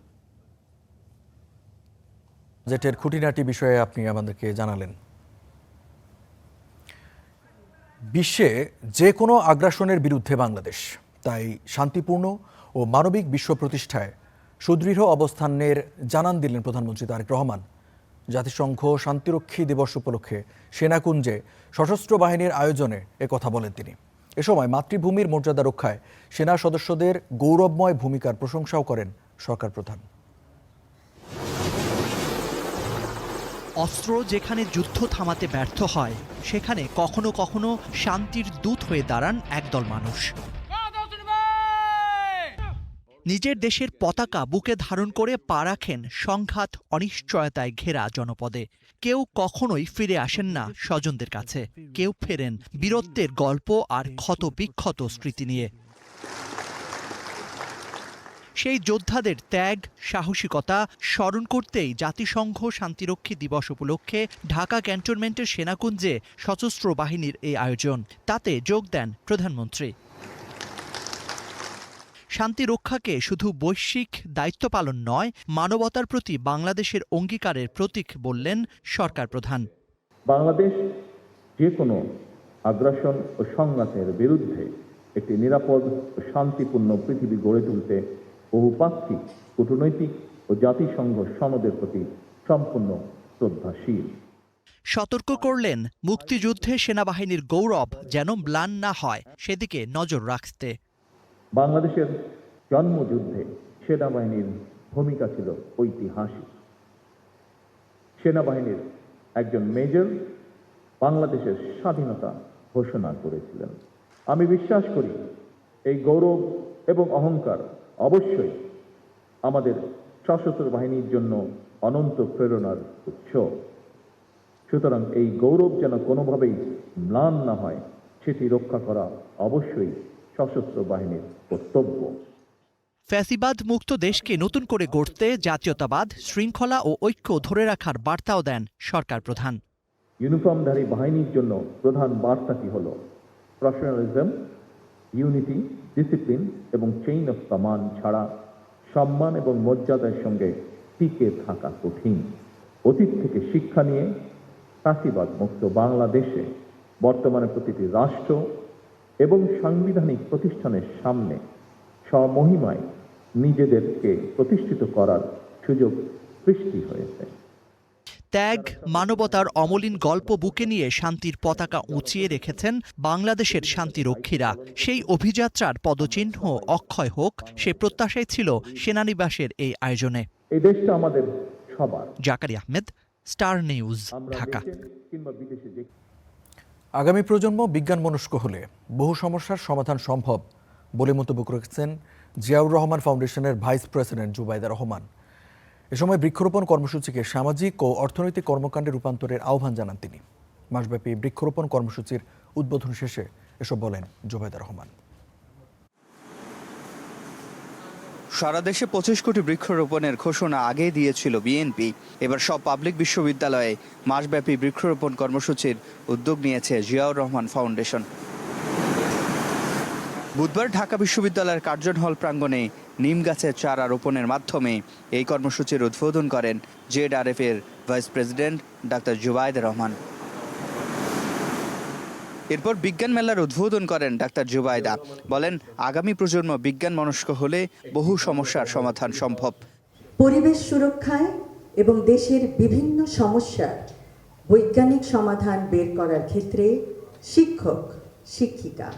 বাজেটের খুঁটিনাটি বিষয়ে আপনি আমাদেরকে জানালেন। বিশ্বে যে কোনো আগ্রাসনের বিরুদ্ধে বাংলাদেশ, তাই শান্তিপূর্ণ ও মানবিক বিশ্ব প্রতিষ্ঠায় সুদৃঢ় অবস্থানের জানান দিলেন প্রধানমন্ত্রী তারেক রহমান। জাতিসংঘ শান্তিরক্ষী দিবস উপলক্ষে সেনাকুঞ্জে সশস্ত্র বাহিনীর আয়োজনে একথা বলেন তিনি। এ সময় মাতৃভূমির মর্যাদা রক্ষায় সেনা সদস্যদের গৌরবময় ভূমিকার প্রশংসাও করেন সরকার প্রধান। অস্ত্র যেখানে যুদ্ধ থামাতে ব্যর্থ হয়, সেখানে কখনো কখনো শান্তির দূত হয়ে দাঁড়ান একদল মানুষ। নিজের দেশের পতাকা বুকে ধারণ করে পা রাখেন সংঘাত অনিশ্চয়তায় ঘেরা জনপদে। কেউ কখনোই ফিরে আসেন না স্বজনদের কাছে, কেউ ফেরেন বীরত্বের গল্প আর ক্ষত বিক্ষত স্মৃতি নিয়ে। সেই যোদ্ধাদের ত্যাগ, সাহসিকতা স্মরণ করতেই জাতিসংঘ শান্তিরক্ষী দিবস উপলক্ষে ঢাকা ক্যান্টনমেন্টের সেনাকুঞ্জে সশস্ত্র বাহিনীর এই আয়োজন। তাতে যোগ দেন প্রধানমন্ত্রী। শান্তি রক্ষাকে শুধু বৈশ্বিক দায়িত্ব পালন নয়, মানবতার প্রতি বাংলাদেশের অঙ্গীকারের প্রতীক বললেন সরকার প্রধান। বাংলাদেশ যে কোনো আগ্রাসন ও সংঘাতের বিরুদ্ধে একটি নিরাপদ ও শান্তিপূর্ণ পৃথিবী গড়ে তুলতে বহুপাক্ষিক, কূটনৈতিক ও জাতিসংঘ সনদের প্রতি সম্পূর্ণ শ্রদ্ধাশীল। সতর্ক করলেন মুক্তিযুদ্ধে সেনাবাহিনীর গৌরব যেন ম্লান না হয় সেদিকে নজর রাখতে। বাংলাদেশের জন্মযুদ্ধে সেনাবাহিনীর ভূমিকা ছিল ঐতিহাসিক। সেনাবাহিনীর একজন মেজর বাংলাদেশের স্বাধীনতা ঘোষণা করেছিলেন। আমি বিশ্বাস করি এই গৌরব এবং অহংকার অবশ্যই আমাদের সশস্ত্র বাহিনীর জন্য অনন্ত প্রেরণার উৎস। সুতরাং এই গৌরব যেন কোনোভাবেই ম্লান না হয়, সেটি রক্ষা করা অবশ্যই সশস্ত্র বাহিনীর কর্তব্য। ফ্যাসিবাদ মুক্ত দেশকে নতুন করে গড়তে জাতীয়তাবাদ, শৃঙ্খলা ও ঐক্য ধরে রাখার বার্তাও দেন সরকার প্রধান। ইউনিফর্মধারী বাহিনীর জন্য প্রধান বার্তাটি হল প্রফেশনালিজম, ইউনিটি, ডিসিপ্লিন এবং চেইন অফ কমান্ড ছাড়া সম্মান এবং মর্যাদার সঙ্গে টিকে থাকা কঠিন। অতীত থেকে শিক্ষা নিয়ে ফ্যাসিবাদ মুক্ত বাংলাদেশে বর্তমানে প্রতিটি রাষ্ট্র এবং সাংবিধানিক প্রতিষ্ঠানের সামনে স্বমহিমায় নিজেদেরকে প্রতিষ্ঠিত করার সুযোগ সৃষ্টি হয়েছে। ত্যাগ, মানবতার অমলিন গল্প বুকে নিয়ে শান্তির পতাকা উঁচিয়ে রেখেছেন বাংলাদেশের শান্তিরক্ষীরা। সেই অভিযাত্রার পদচিহ্ন অক্ষয় হোক, সে প্রত্যাশাই ছিল সেনানিবাসের এই আয়োজনে। এই দেশটা আমাদের সবার। Zakaria Ahmed, star news, Dhaka. আগামী প্রজন্ম বিজ্ঞানমনস্ক হলে বহু সমস্যার সমাধান সম্ভব বলে মন্তব্য করেছেন জিয়াউর রহমান ফাউন্ডেশনের ভাইস প্রেসিডেন্ট জুবাইদা রহমান। এ সময় বৃক্ষরোপণ কর্মসূচিকে সামাজিক ও অর্থনৈতিক কর্মকাণ্ডে রূপান্তরের আহ্বান জানান তিনি। মাসব্যাপী বৃক্ষরোপণ কর্মসূচির উদ্বোধন শেষে এসব বলেন জুবাইদা রহমান। সারা দেশে 25 কোটি বৃক্ষরোপণের ঘোষণা আগেই দিয়েছিল বিএনপি। এবার সব পাবলিক বিশ্ববিদ্যালয়ে মাসব্যাপী বৃক্ষরোপণ কর্মসূচির উদ্যোগ নিয়েছে জিয়াউর রহমান ফাউন্ডেশন। বুধবার ঢাকা বিশ্ববিদ্যালয়ের কার্জন হল প্রাঙ্গণে নিম গাছের চারা রোপণের মাধ্যমে এই কর্মসূচির উদ্বোধন করেন জেডআরএফ এর ভাইস প্রেসিডেন্ট ডাক্তার জুবাইদা রহমান। এরপর বিজ্ঞান মেলার উদ্বোধন করেন ডাক্তার জুবাইদা। বলেন, আগামী প্রজন্ম বিজ্ঞান মনস্ক হলে বহু সমস্যার সমাধান সম্ভব। পরিবেশ সুরক্ষায় এবং দেশের বিভিন্ন সমস্যার বৈজ্ঞানিক সমাধান বের করার ক্ষেত্রে শিক্ষক, শিক্ষিকা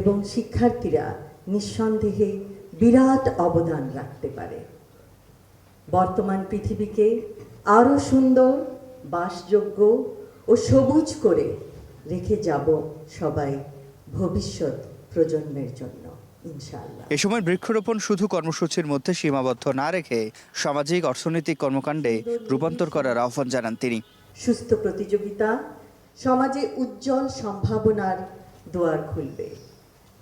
এবং শিক্ষার্থীরা নিঃসন্দেহে বিরাট অবদান রাখতে পারে। বর্তমান পৃথিবীকে আরও সুন্দর, বাসযোগ্য ও সবুজ করে রেখে যাব সবাই ভবিষ্যৎ প্রজন্মের জন্য ইনশাআল্লাহ। এ সময় বৃক্ষরোপণ শুধু কর্মসূচির মধ্যে সীমাবদ্ধ না রেখে সামাজিক অর্থনৈতিক কর্মকাণ্ডে রূপান্তর করার আহ্বান জানান তিনি। সুস্থ প্রতিযোগিতা সমাজে উজ্জ্বল সম্ভাবনার দুয়ার খুলবে।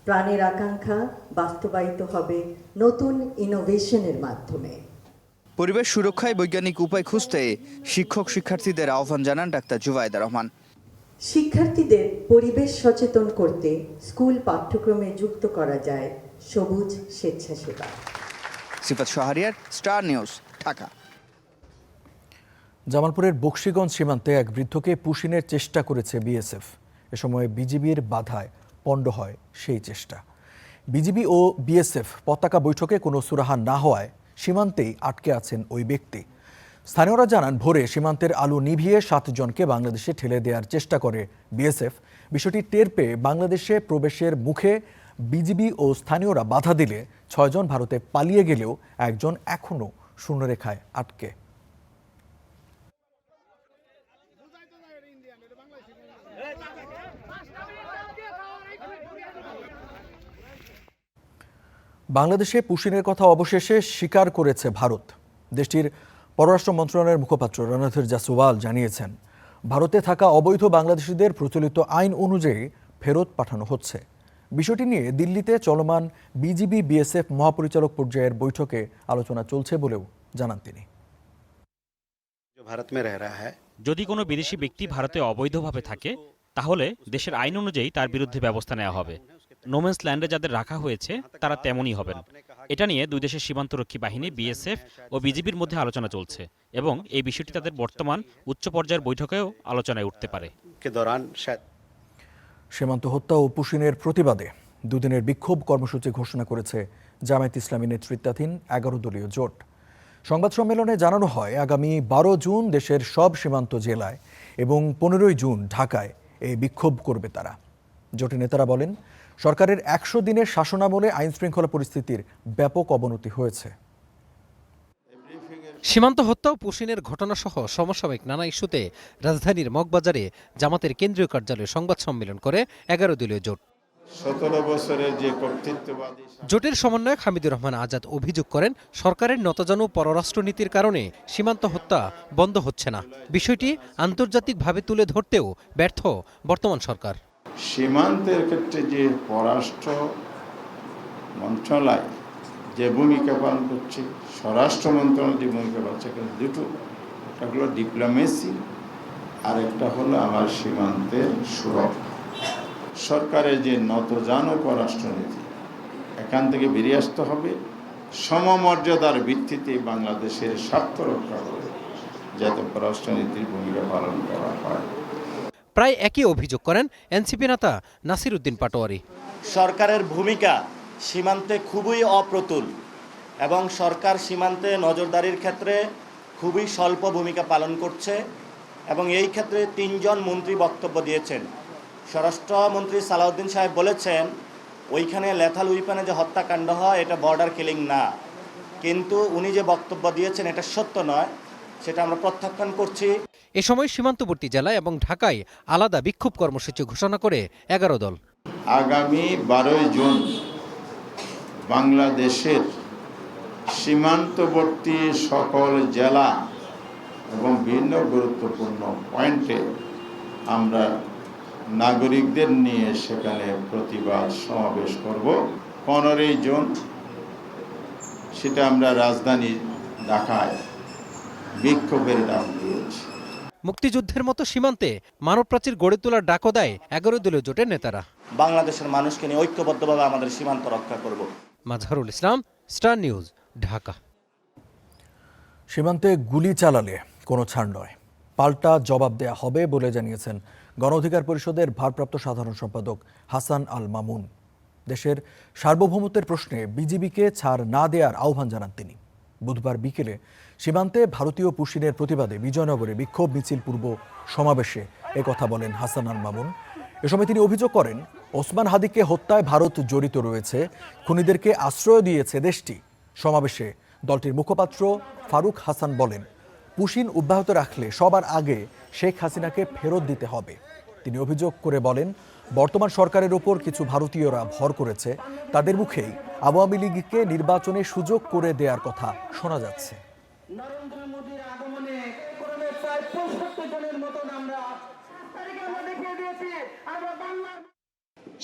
প্রাণের আকাঙ্ক্ষা বাস্তবায়িত হবে নতুন ইনোভেশনের মাধ্যমে। পরিবেশ সুরক্ষায় বৈজ্ঞানিক উপায় খুঁজতে শিক্ষক শিক্ষার্থীদের আহ্বান জানান ডাক্তার জুবাইদা রহমান। শিক্ষার্থীদের পরিবেশ সচেতন করতে স্কুল পাঠ্যক্রমে যুক্ত করা যায় সবুজ স্বেচ্ছাসেবা। সিফাত শাহরিয়ার, স্টার নিউজ, ঢাকা। জামালপুরের বকশীগঞ্জ সীমান্তে এক বৃদ্ধকে পুশিনের চেষ্টা করেছে বিএসএফ। এ সময় বিজিবির বাধায় পণ্ড হয় সেই চেষ্টা। বিজিবি ও বিএসএফ পতাকা বৈঠকে কোনো সুরাহা না হওয়ায় সীমান্তেই আটকে আছেন ওই ব্যক্তি। স্থানীয়রা জানান, ভোরে সীমান্তের আলো নিভিয়ে 7 জনকে বাংলাদেশে ঠেলে দেওয়ার চেষ্টা করে বিএসএফ। বিষয়টি টের পেয়ে বাংলাদেশে প্রবেশের মুখে বিজিবি ও স্থানীয়রা বাধা দিলে 6 জন ভারতে পালিয়ে গেলেও একজন এখনও শূন্যরেখায় আটকে। বাংলাদেশে পুশিনের কথা অবশেষে স্বীকার করেছে ভারত। দেশটির পররাষ্ট্র মন্ত্রণালয়ের মুখপাত্র রণধীর জাসওয়াল জানিয়েছেন, ভারতে থাকা অবৈধ বাংলাদেশিদের প্রচলিত আইন অনুযায়ী ফেরত পাঠানো হচ্ছে। বিষয়টি নিয়ে দিল্লিতে চলমান বিজিবি বিএসএফ মহাপরিচালক পর্যায়ের বৈঠকে আলোচনা চলছে বলেও জানান তিনি। যদি কোনো বিদেশি ব্যক্তি ভারতে অবৈধভাবে থাকে, তাহলে দেশের আইন অনুযায়ী তার বিরুদ্ধে ব্যবস্থা নেওয়া হবে। নোম্যান্স ল্যান্ডে যাদের রাখা হয়েছে তারা তেমনই হবেন। এটা নিয়ে দুই দেশের সীমান্তরক্ষী বাহিনী বিএসএফ ও বিজিবির মধ্যে আলোচনা চলছে এবং এই বিষয়টি তাদের বর্তমান উচ্চ পর্যায়ের বৈঠকেও আলোচনায় উঠতে পারে। সীমান্ত হত্যা ও পুশিনের প্রতিবাদে দুদিনের বিক্ষোভ কর্মসূচি ঘোষণা করেছে জামায়াত ইসলামী নেতৃত্বাধীন 11 দলীয় জোট। সংবাদ সম্মেলনে জানানো হয়, আগামী 12 জুন দেশের সব সীমান্ত জেলায় এবং 15 জুন ঢাকায় এই বিক্ষোভ করবে তারা। জোটের নেতারা বলেন, সরকারের 100 দিনের শাসনামলে আইনশৃঙ্খলা পরিস্থিতির ব্যাপক অবনতি হয়েছে। সীমান্ত হত্যা ও পুশিনের ঘটনাসহ সমসাময়িক নানা ইস্যুতে রাজধানীর মগবাজারে জামাতের কেন্দ্রীয় কার্যালয়ে সংবাদ সম্মেলন করে 11 দলীয় জোট। 17 বছরের যে কর্তৃত্ববাদী জোটের সমন্বয়ক হামিদুর রহমান আজাদ অভিযোগ করেন, সরকারের নতজানু পররাষ্ট্রনীতির কারণে সীমান্ত হত্যা বন্ধ হচ্ছে না। বিষয়টি আন্তর্জাতিকভাবে তুলে ধরতেও ব্যর্থ বর্তমান সরকার। সীমান্তের ক্ষেত্রে যে পররাষ্ট্র মন্ত্রণালয় যে ভূমিকা পালন করছে, স্বরাষ্ট্র মন্ত্রণালয় যে ভূমিকা পালন করছে, দুটো, একটা হলো ডিপ্লোমেসি আর একটা হলো আমার সীমান্তের সুরক্ষা। সরকারের যে নতজানু পররাষ্ট্রনীতি, এখান থেকে বেরিয়ে আসতে হবে, সমমর্যাদার ভিত্তিতে বাংলাদেশের স্বার্থ রক্ষা করে যাতে পররাষ্ট্রনীতির ভূমিকা পালন করা হয়। প্রায় একই অভিযোগ করেন এনসিপি নেতা নাসির উদ্দিন পাটোয়ারি। সরকারের ভূমিকা সীমান্তে খুবই অপ্রতুল এবং সরকার সীমান্তে নজরদারির ক্ষেত্রে খুবই স্বল্প ভূমিকা পালন করছে এবং এই ক্ষেত্রে 3 জন মন্ত্রী বক্তব্য দিয়েছেন। স্বরাষ্ট্রমন্ত্রী সালাউদ্দিন সাহেব বলেছেন ওইখানে লেথাল উইপনে যে হত্যাকাণ্ড হয় এটা বর্ডার কিলিং না, কিন্তু উনি যে বক্তব্য দিয়েছেন এটা সত্য নয়, সেটা আমরা প্রত্যাখ্যান করছি। এ সময় সীমান্তবর্তী জেলায় এবং ঢাকায় আলাদা বিক্ষোভ কর্মসূচি ঘোষণা করে 11 দল। আগামী 12 জুন বাংলাদেশের সীমান্তবর্তী সকল জেলা এবং বিভিন্ন গুরুত্বপূর্ণ পয়েন্টে আমরা নাগরিকদের নিয়ে সেখানে প্রতিবাদ সমাবেশ করব। 15 জুন সেটা আমরা রাজধানী ঢাকায় বিক্ষোভের ডাক দিয়েছি। মুক্তিযুদ্ধের মতো সীমান্তে মানবপ্রাচীর গড়ে তোলার ডাকও দেয় 11 দলীয় জোটের নেতারা। বাংলাদেশের মানুষকে নিয়ে ঐক্যবদ্ধভাবে আমাদের সীমান্ত রক্ষা করব। Mazharul Islam, star news, Dhaka. সীমান্তে গুলি চালালে কোনো ছাড় নয়, পাল্টা জবাব দেয়া হবে বলে জানিয়েছেন গণ অধিকার পরিষদের ভারপ্রাপ্ত সাধারণ সম্পাদক হাসান আল মামুন। দেশের সার্বভৌমত্বের প্রশ্নে বিজিবিকে ছাড় না দেওয়ার আহ্বান জানান তিনি। বুধবার বিকেলে সীমান্তে ভারতীয় পুশিনের প্রতিবাদে বিজয়নগরে বিক্ষোভ মিছিল পূর্ব সমাবেশে একথা বলেন হাসান আল মামুন। এ সময় তিনি অভিযোগ করেন ওসমান হাদিকে হত্যায় ভারত জড়িত রয়েছে, খুনিদেরকে আশ্রয় দিয়েছে দেশটি। সমাবেশে দলটির মুখপাত্র ফারুক হাসান বলেন, পুশিন অব্যাহত রাখলে সবার আগে শেখ হাসিনাকে ফেরত দিতে হবে। তিনি অভিযোগ করে বলেন, বর্তমান সরকারের ওপর কিছু ভারতীয়রা ভর করেছে, তাদের মুখেই আওয়ামী লীগকে নির্বাচনে সুযোগ করে দেওয়ার কথা শোনা যাচ্ছে।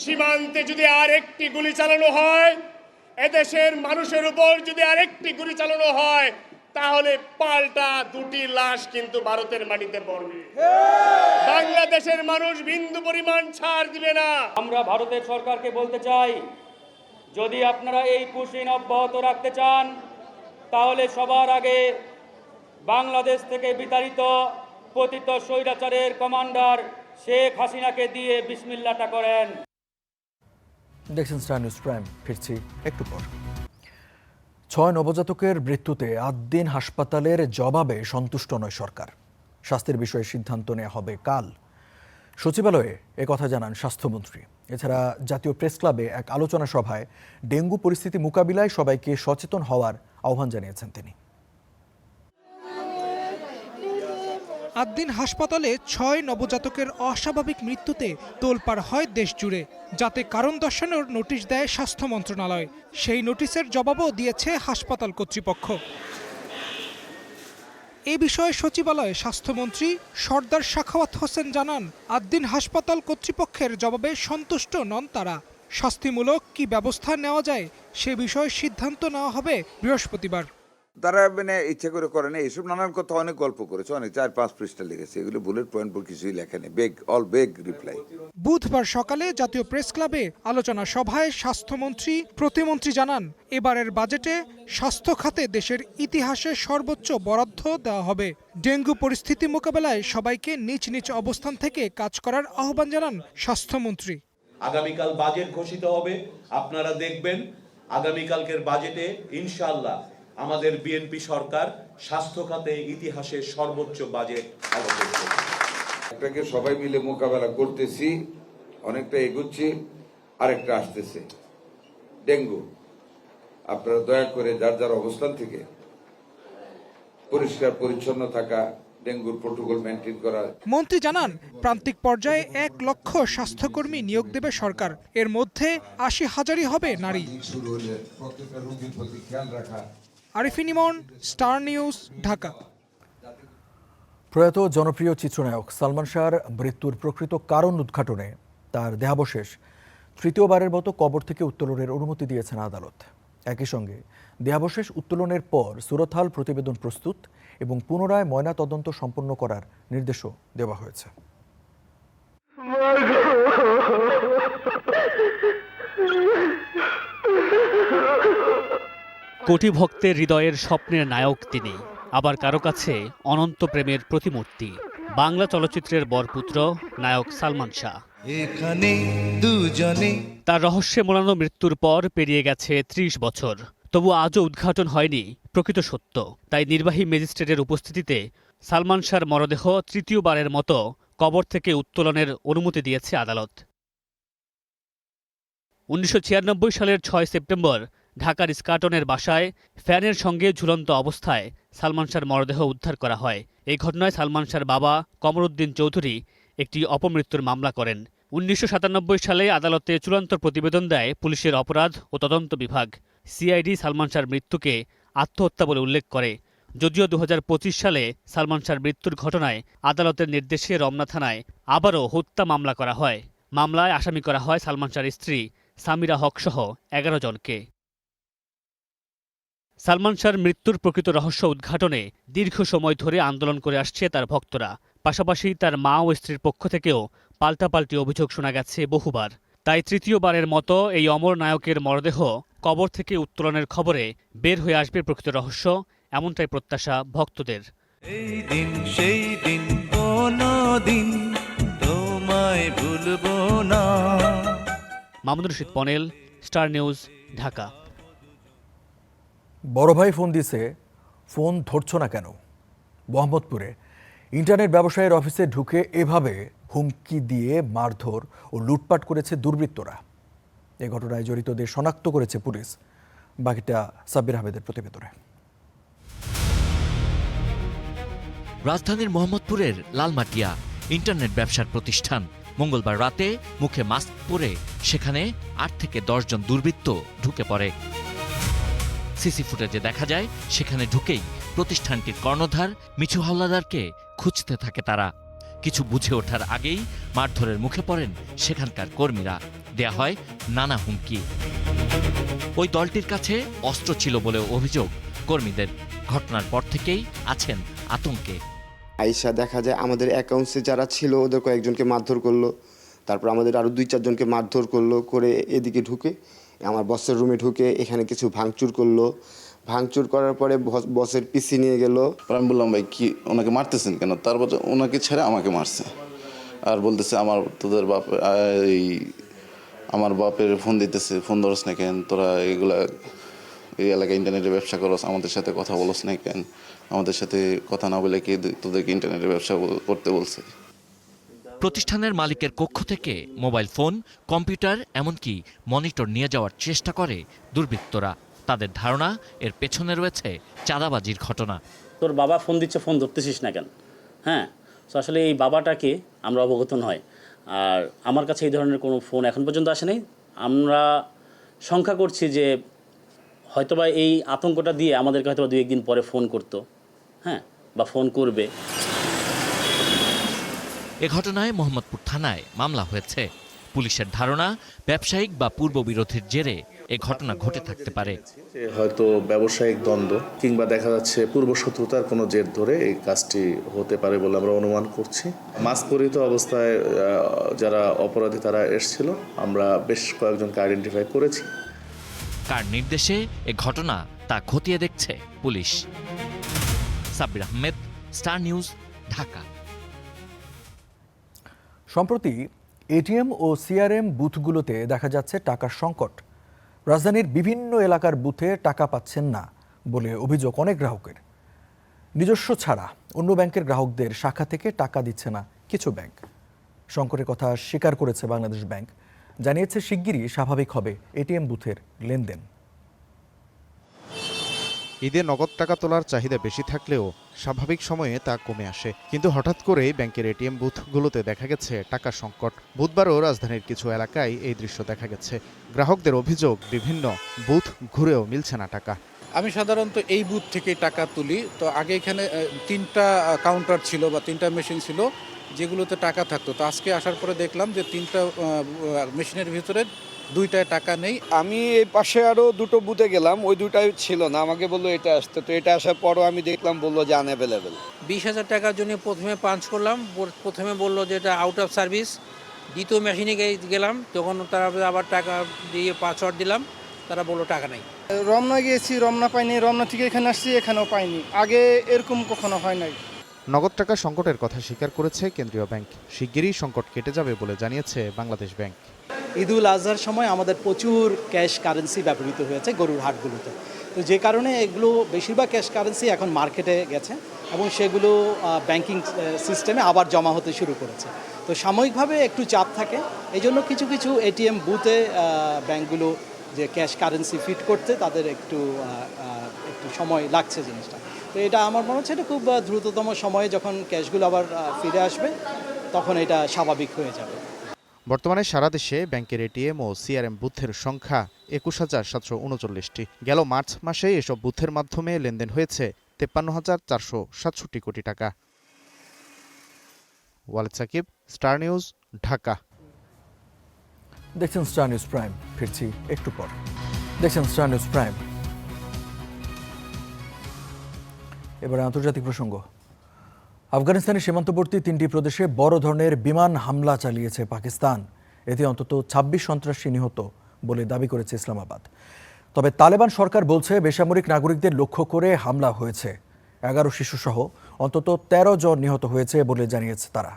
সীমান্তে যদি আর একটি গুলি চালানো হয়, এদেশের মানুষের উপর যদি আরেকটি গুলি চালানো হয়, তাহলে পাল্টা 2টি লাশ কিন্তু ভারতের মাটিতে পড়বে। বাংলাদেশের মানুষ বিন্দু পরিমাণ ছাড় দিবে না। আমরা ভারতের সরকারকে বলতে চাই, যদি আপনারা এই পুশিন অব্যাহত রাখতে চান, তাহলে সবার আগে বাংলাদেশ থেকে বিতাড়িত পতিত স্বৈরাচারের কমান্ডার শেখ হাসিনাকে দিয়ে বিসমিল্লাহটা করেন। দেখছেন স্টার নিউজ প্রাইম, ফিরছি একটু পর। 6 নবজাতকের মৃত্যুতে 8 দিন হাসপাতালের জবাবে সন্তুষ্ট নয় সরকার। স্বাস্থ্যের বিষয়ে সিদ্ধান্ত নেওয়া হবে কাল। সচিবালয়ে একথা জানান স্বাস্থ্যমন্ত্রী। এছাড়া জাতীয় প্রেস ক্লাবে এক আলোচনা সভায় ডেঙ্গু পরিস্থিতি মোকাবিলায় সবাইকে সচেতন হওয়ার আহ্বান জানিয়েছেন তিনি। 8 দিন হাসপাতালে 6 নবজাতকের অস্বাভাবিক মৃত্যুতে তোলপাড় হয় দেশ জুড়ে, যাতে কারণ দর্শানোর নোটিশ দেয় স্বাস্থ্য মন্ত্রণালয়। সেই নোটিশের জবাবও দিয়েছে হাসপাতাল কর্তৃপক্ষ। এ বিষয়ে সচিবালয়ে স্বাস্থ্যমন্ত্রী সর্দার সাখাওয়াত হোসেন জানান, 8 দিন হাসপাতাল কর্তৃপক্ষের জবাবে সন্তুষ্ট নন তারা। শাস্তিমূলক কি ব্যবস্থা নেওয়া যায় সে বিষয়ে সিদ্ধান্ত নেওয়া হবে বৃহস্পতিবার। তারা ইচ্ছা করে না, এইসব নানান কথা অনেক গল্প করেছে, অনেক 4-5 পৃষ্ঠা লিখেছে, এগুলো বুলেট পয়েন্ট পর কিছুই লেখেনি, বেগ রিপ্লাই। বুধবার সকালে জাতীয় প্রেস ক্লাবে আলোচনা সভায় স্বাস্থ্যমন্ত্রী প্রতিমন্ত্রী জানান, এবারের বাজেটে স্বাস্থ্য খাতে দেশের ইতিহাসে সর্বোচ্চ বরাদ্দ দেওয়া হবে। ডেঙ্গু পরিস্থিতি মোকাবেলায় সবাইকে নিজ নিজ অবস্থান থেকে কাজ করার আহ্বান জানান স্বাস্থ্যমন্ত্রী। আগামীকাল বাজেট ঘোষিত হবে, আপনারা দেখবেন আগামীকালকের বাজেটে ইনশাআল্লাহ আমাদের বিএনপি সরকার স্বাস্থ্য খাতে ইতিহাসের সর্বোচ্চ বাজেট আলোচনা করবে। একটাকে সবাই মিলে মোকাবেলা করতেছি, অনেকটা এগুচ্ছি, আরেকটা আসতেছে ডেঙ্গু। আপনারা দয়া করে যার যার অবস্থান থেকে পরিষ্কার পরিচ্ছন্ন থাকা, ডেঙ্গুর প্রোটোকল মেনটেন করা। মন্ত্রী জানান, প্রান্তিক পর্যায়ে 1 লক্ষ স্বাস্থ্যকর্মী নিয়োগ দেবে সরকার। এর মধ্যে 80,000ই হবে নারী। আরিফিন ইমন, স্টার নিউজ, ঢাকা। প্রয়াত জনপ্রিয় চিত্রনায়ক সালমান শাহর মৃত্যুর প্রকৃত কারণ উদ্ঘাটনে তার দেহাবশেষ তৃতীয়বারের মতো কবর থেকে উত্তোলনের অনুমতি দিয়েছেন আদালত। একই সঙ্গে দেহাবশেষ উত্তোলনের পর সুরতহাল প্রতিবেদন প্রস্তুত এবং পুনরায় ময়না তদন্ত সম্পন্ন করার নির্দেশও দেওয়া হয়েছে। কোটি ভক্তের হৃদয়ের স্বপ্নের নায়ক তিনি, আবার কারো কাছে অনন্ত প্রেমের প্রতিমূর্তি। বাংলা চলচ্চিত্রের বরপুত্র নায়ক সালমান শাহ। তার রহস্যে মোড়ানো মৃত্যুর পর পেরিয়ে গেছে ৩০ বছর, তবু আজও উদ্ঘাটন হয়নি প্রকৃত সত্য। তাই নির্বাহী ম্যাজিস্ট্রেটের উপস্থিতিতে সালমান শাহর মরদেহ তৃতীয়বারের মতো কবর থেকে উত্তোলনের অনুমতি দিয়েছে আদালত। ১৯৯৬ সালের ৬ সেপ্টেম্বর ঢাকার ইস্কাটনের বাসায় ফ্যানের সঙ্গে ঝুলন্ত অবস্থায় সালমান শাহর মরদেহ উদ্ধার করা হয়। এই ঘটনায় সালমান শাহর বাবা কমরুদ্দিন চৌধুরী একটি অপমৃত্যুর মামলা করেন। ১৯৯৭ সালে আদালতে চূড়ান্ত প্রতিবেদন দেয় পুলিশের অপরাধ ও তদন্ত বিভাগ। সিআইডি সালমান শাহর মৃত্যুকে আত্মহত্যা বলে উল্লেখ করে। যদিও ২০২৫ সালে সালমান শাহর মৃত্যুর ঘটনায় আদালতের নির্দেশে রমনা থানায় আবারও হত্যা মামলা করা হয়। মামলায় আসামি করা হয় সালমান শাহর স্ত্রী সামিরা হক সহ ১১ জনকে। সালমান শাহর মৃত্যুর প্রকৃত রহস্য উদ্ঘাটনে দীর্ঘ সময় ধরে আন্দোলন করে আসছে তার ভক্তরা। পাশাপাশি তার মা ও স্ত্রীর পক্ষ থেকেও পাল্টাপাল্টি অভিযোগ শোনা গেছে বহুবার। তাই তৃতীয়বারের মতো এই অমর নায়কের মরদেহ কবর থেকে উত্তোলনের খবরে বের হয়ে আসবে প্রকৃত রহস্য, এমনটাই প্রত্যাশা ভক্তদের। এই দিন সেই দিন কোনদিন তোমায় ভুলবো না। মামুনুর রশিদ পনেল, স্টার নিউজ, ঢাকা। বড় ভাই ফোন দিছে, ফোন ধরছো না কেন? মোহাম্মদপুরে ইন্টারনেট ব্যবসায়ীর অফিসে ঢুকে এভাবে হুমকি দিয়ে মারধর ও লুটপাট করেছে দুর্বৃত্তরা। এ ঘটনায় জড়িতদের শনাক্ত করেছে পুলিশ। বাকিটা সাব্বির আহমেদের প্রতিবেদনে। রাজধানীর মোহাম্মদপুরের লালমাটিয়া ইন্টারনেট ব্যবসার প্রতিষ্ঠান। মঙ্গলবার রাতে মুখে মাস্ক পরে সেখানে ৮ থেকে ১০ জন দুর্বৃত্ত ঢুকে পড়ে। সিসি ফুটেজে দেখা যায় সেখানে ঢুকেই প্রতিষ্ঠানটির কর্ণধার মিঠু হাওলাদারকে খুঁজতে থাকে তারা। কিছু বুঝে ওঠার আগেই মারধরের মুখে পড়েন সেখানকার কর্মীরা। দেয়া হয় নানা হুমকি। ওই দলটির কাছে অস্ত্র ছিল বলে অভিযোগ কর্মীদের। ঘটনার পর থেকেই আছেন আতঙ্কে। আইসা দেখা যায় আমাদের অ্যাকাউন্টসে যারা ছিল ওদের কয়েকজনকে মারধর করলো, তারপর আমাদের আরও ২-৪ জনকে মারধর করলো, করে এদিকে ঢুকে আমার বসের রুমে ঢুকে এখানে কিছু ভাঙচুর করলো। ভাঙচুর করার পরে বসের পিসি নিয়ে গেল। আমি বললাম ভাই কি ওনাকে মারতেছেন কেন? তারপর ওনাকে ছেড়ে আমাকে মারছে আর বলতেছে তোদের বাপ আমার বাপের ফোন দিতেছে, ফোন ধরস না কেন? তোরা এগুলা এই এলাকায় ইন্টারনেটে ব্যবসা করস, আমাদের সাথে কথা বলস না কেন? আমাদের সাথে কথা না বলে কি তোদেরকে ইন্টারনেটে ব্যবসা করতে বলছে? প্রতিষ্ঠানের মালিকের কক্ষ থেকে মোবাইল ফোন, কম্পিউটার, এমনকি মনিটর নিয়ে যাওয়ার চেষ্টা করে দুর্বৃত্তরা। তাদের ধারণা এর পেছনে রয়েছে চাঁদাবাজির ঘটনা। তোর বাবা ফোন দিচ্ছে, ফোন ধরতেছিস না কেন? হ্যাঁ, তো আসলে এই বাবাটাকে আমরা অবগত নয়। আর আমার কাছে এই ধরনের কোনো ফোন এখন পর্যন্ত আসে নাই। আমরা শঙ্কা করছি যে হয়তোবা এই আতঙ্কটা দিয়ে আমাদেরকে হয়তো ২-১ দিন পরে ফোন করতো, হ্যাঁ, বা ফোন করবে। এ ঘটনায় মোহাম্মদপুর থানায় মামলা হয়েছে। পুলিশের ধারণা ব্যবসায়িক বা পূর্ববিরোধের জেরে এ ঘটনা ঘটে থাকতে পারে। হয়তো ব্যবসায়িক দ্বন্দ্ব কিংবা দেখা যাচ্ছে পূর্বশত্রুতার কোনো জের ধরে এই কাজটি হতে পারে বলে আমরা অনুমান করছি। মাস্ক পরিহিত অবস্থায় যারা অপরাধী তারা এসেছিল, আমরা বেশ কয়েকজনকে আইডেন্টিফাই করেছি। কার নির্দেশে এ ঘটনা তা খতিয়ে দেখছে police. Sabbir Ahmed, star news, Dhaka. সম্প্রতি এটিএম ও সিআরএম বুথগুলোতে দেখা যাচ্ছে টাকার সংকট। রাজধানীর বিভিন্ন এলাকার বুথে টাকা পাচ্ছেন না বলে অভিযোগ অনেক গ্রাহকের। নিজস্ব ছাড়া অন্য ব্যাংকের গ্রাহকদের শাখা থেকে টাকা দিচ্ছে না কিছু ব্যাংক। সংকটের কথা স্বীকার করেছে বাংলাদেশ ব্যাংক, জানিয়েছে শিগগিরই স্বাভাবিক হবে এটিএম বুথের লেনদেন। ঈদে নগদ টাকা তোলার চাহিদা বেশি থাকলেও স্বাভাবিক সময়ে তা কমে আসে, কিন্তু হঠাৎ করেই ব্যাংকের এটিএম বুথগুলোতে দেখা গেছে টাকার সংকট। বুধবারও রাজধানীর কিছু এলাকায় এই দৃশ্য দেখা গেছে। গ্রাহকদের অভিযোগ, বিভিন্ন বুথ ঘুরেও মিলছে না টাকা। আমি সাধারণত এই বুথ থেকে টাকা তুলি। তো আগে এখানে 3টা কাউন্টার ছিল বা 3টা মেশিন ছিল, যেগুলোতে টাকা থাকতো। তো আজকে আসার পরে দেখলাম যে 3টা মেশিনের ভিতরে 2টায় টাকা নেই। আমি এই পাশে আরও 2টো বুথে গেলাম, ওই 2টাই ছিল না, আমাকে বললো এটা আসতে। তো এটা আসার পরও আমি দেখলাম বললো যে আনঅ্যাভেলেবেল। 20,000 টাকার জন্য প্রথমে পাঞ্চ করলাম, প্রথমে বললো যে এটা আউট অফ সার্ভিস। দ্বিতীয় মেশিনে গেলাম, তখন তারা আবার টাকা দিয়ে পাসওয়ার্ড দিলাম, তারা বললো টাকা নেই। রমনা গিয়েছি, রমনা পাইনি, রমনা থেকে এখানে আসছি, এখানেও পাইনি। আগে এরকম কখনো হয় নাই। নগদ টাকা সংকটের কথা স্বীকার করেছে কেন্দ্রীয় ব্যাংক। শিগগিরই সংকট কেটে যাবে বলে জানিয়েছে বাংলাদেশ ব্যাংক। ঈদুল আজহার সময় আমাদের প্রচুর ক্যাশ কারেন্সি ব্যবহৃত হয়েছে গরুর হাটগুলোতে। তো যে কারণে এগুলো বেশিরভাগ ক্যাশ কারেন্সি এখন মার্কেটে গেছে এবং সেগুলো ব্যাংকিং সিস্টেমে আবার জমা হতে শুরু করেছে। তো সাময়িকভাবে একটু চাপ থাকে, এই জন্য কিছু কিছু এটিএম বুথে ব্যাংকগুলো যে ক্যাশ কারেন্সি ফিট করতে তাদের একটু সময় লাগছে জিনিসটা। তো এটা আমার মনে হচ্ছে এটা খুব দ্রুততম সময়ে যখন ক্যাশগুলো আবার ফিরে আসবে তখন এটা স্বাভাবিক হয়ে যাবে। বর্তমানে সারা দেশে ব্যাংকের এটিএম ও সিআরএম বুথের সংখ্যা 21,739টি। গেল মার্চ মাসে এসব বুথের মাধ্যমে লেনদেন হয়েছে 53,467 কোটি টাকা। Walid Sakib, star news, Dhaka. দেখছেন স্টার নিউজ প্রাইম, ফিরছি একটু পর। দেখছেন স্টার নিউজ প্রাইম। এবারে আন্তর্জাতিক প্রসঙ্গ। আফগানিস্তানের সীমান্তবর্তী 3টি প্রদেশে বড় ধরনের বিমান হামলা চালিয়েছে পাকিস্তান। এতে অন্তত 26 সন্ত্রাসী নিহত বলে দাবি করেছে ইসলামাবাদ। তবে তালেবান সরকার বলছে বেসামরিক নাগরিকদের লক্ষ্য করে হামলা হয়েছে। 11 শিশুসহ অন্তত 13 জন নিহত হয়েছে বলে জানিয়েছে তারা।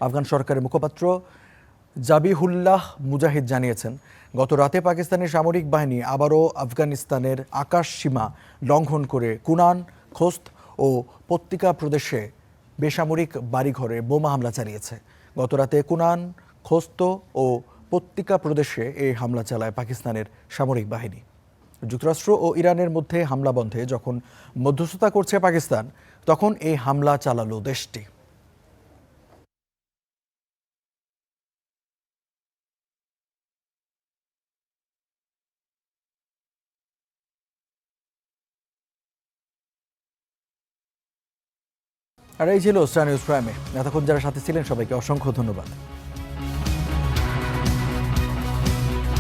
আফগান সরকারের মুখপাত্র জাবিহুল্লাহ মুজাহিদ জানিয়েছেন, গত রাতে পাকিস্তানের সামরিক বাহিনী আবারও আফগানিস্তানের আকাশ সীমা লঙ্ঘন করে কুনান, খোস্ত ও পত্তিকা প্রদেশে বেসামরিক বাড়িঘরে বোমা হামলা চালিয়েছে। গত রাতে কুনান, খোস্ত ও পত্তিকা প্রদেশে এই হামলা চালায় পাকিস্তানের সামরিক বাহিনী। যুক্তরাষ্ট্র ও ইরানের মধ্যে হামলা বন্ধে যখন মধ্যস্থতা করছে পাকিস্তান, তখন এই হামলা চালালো দেশটি। আর এই ছিল স্টার নিউজ প্রাইমে। এতক্ষণ যারা সাথে ছিলেন সবাইকে অসংখ্য ধন্যবাদ।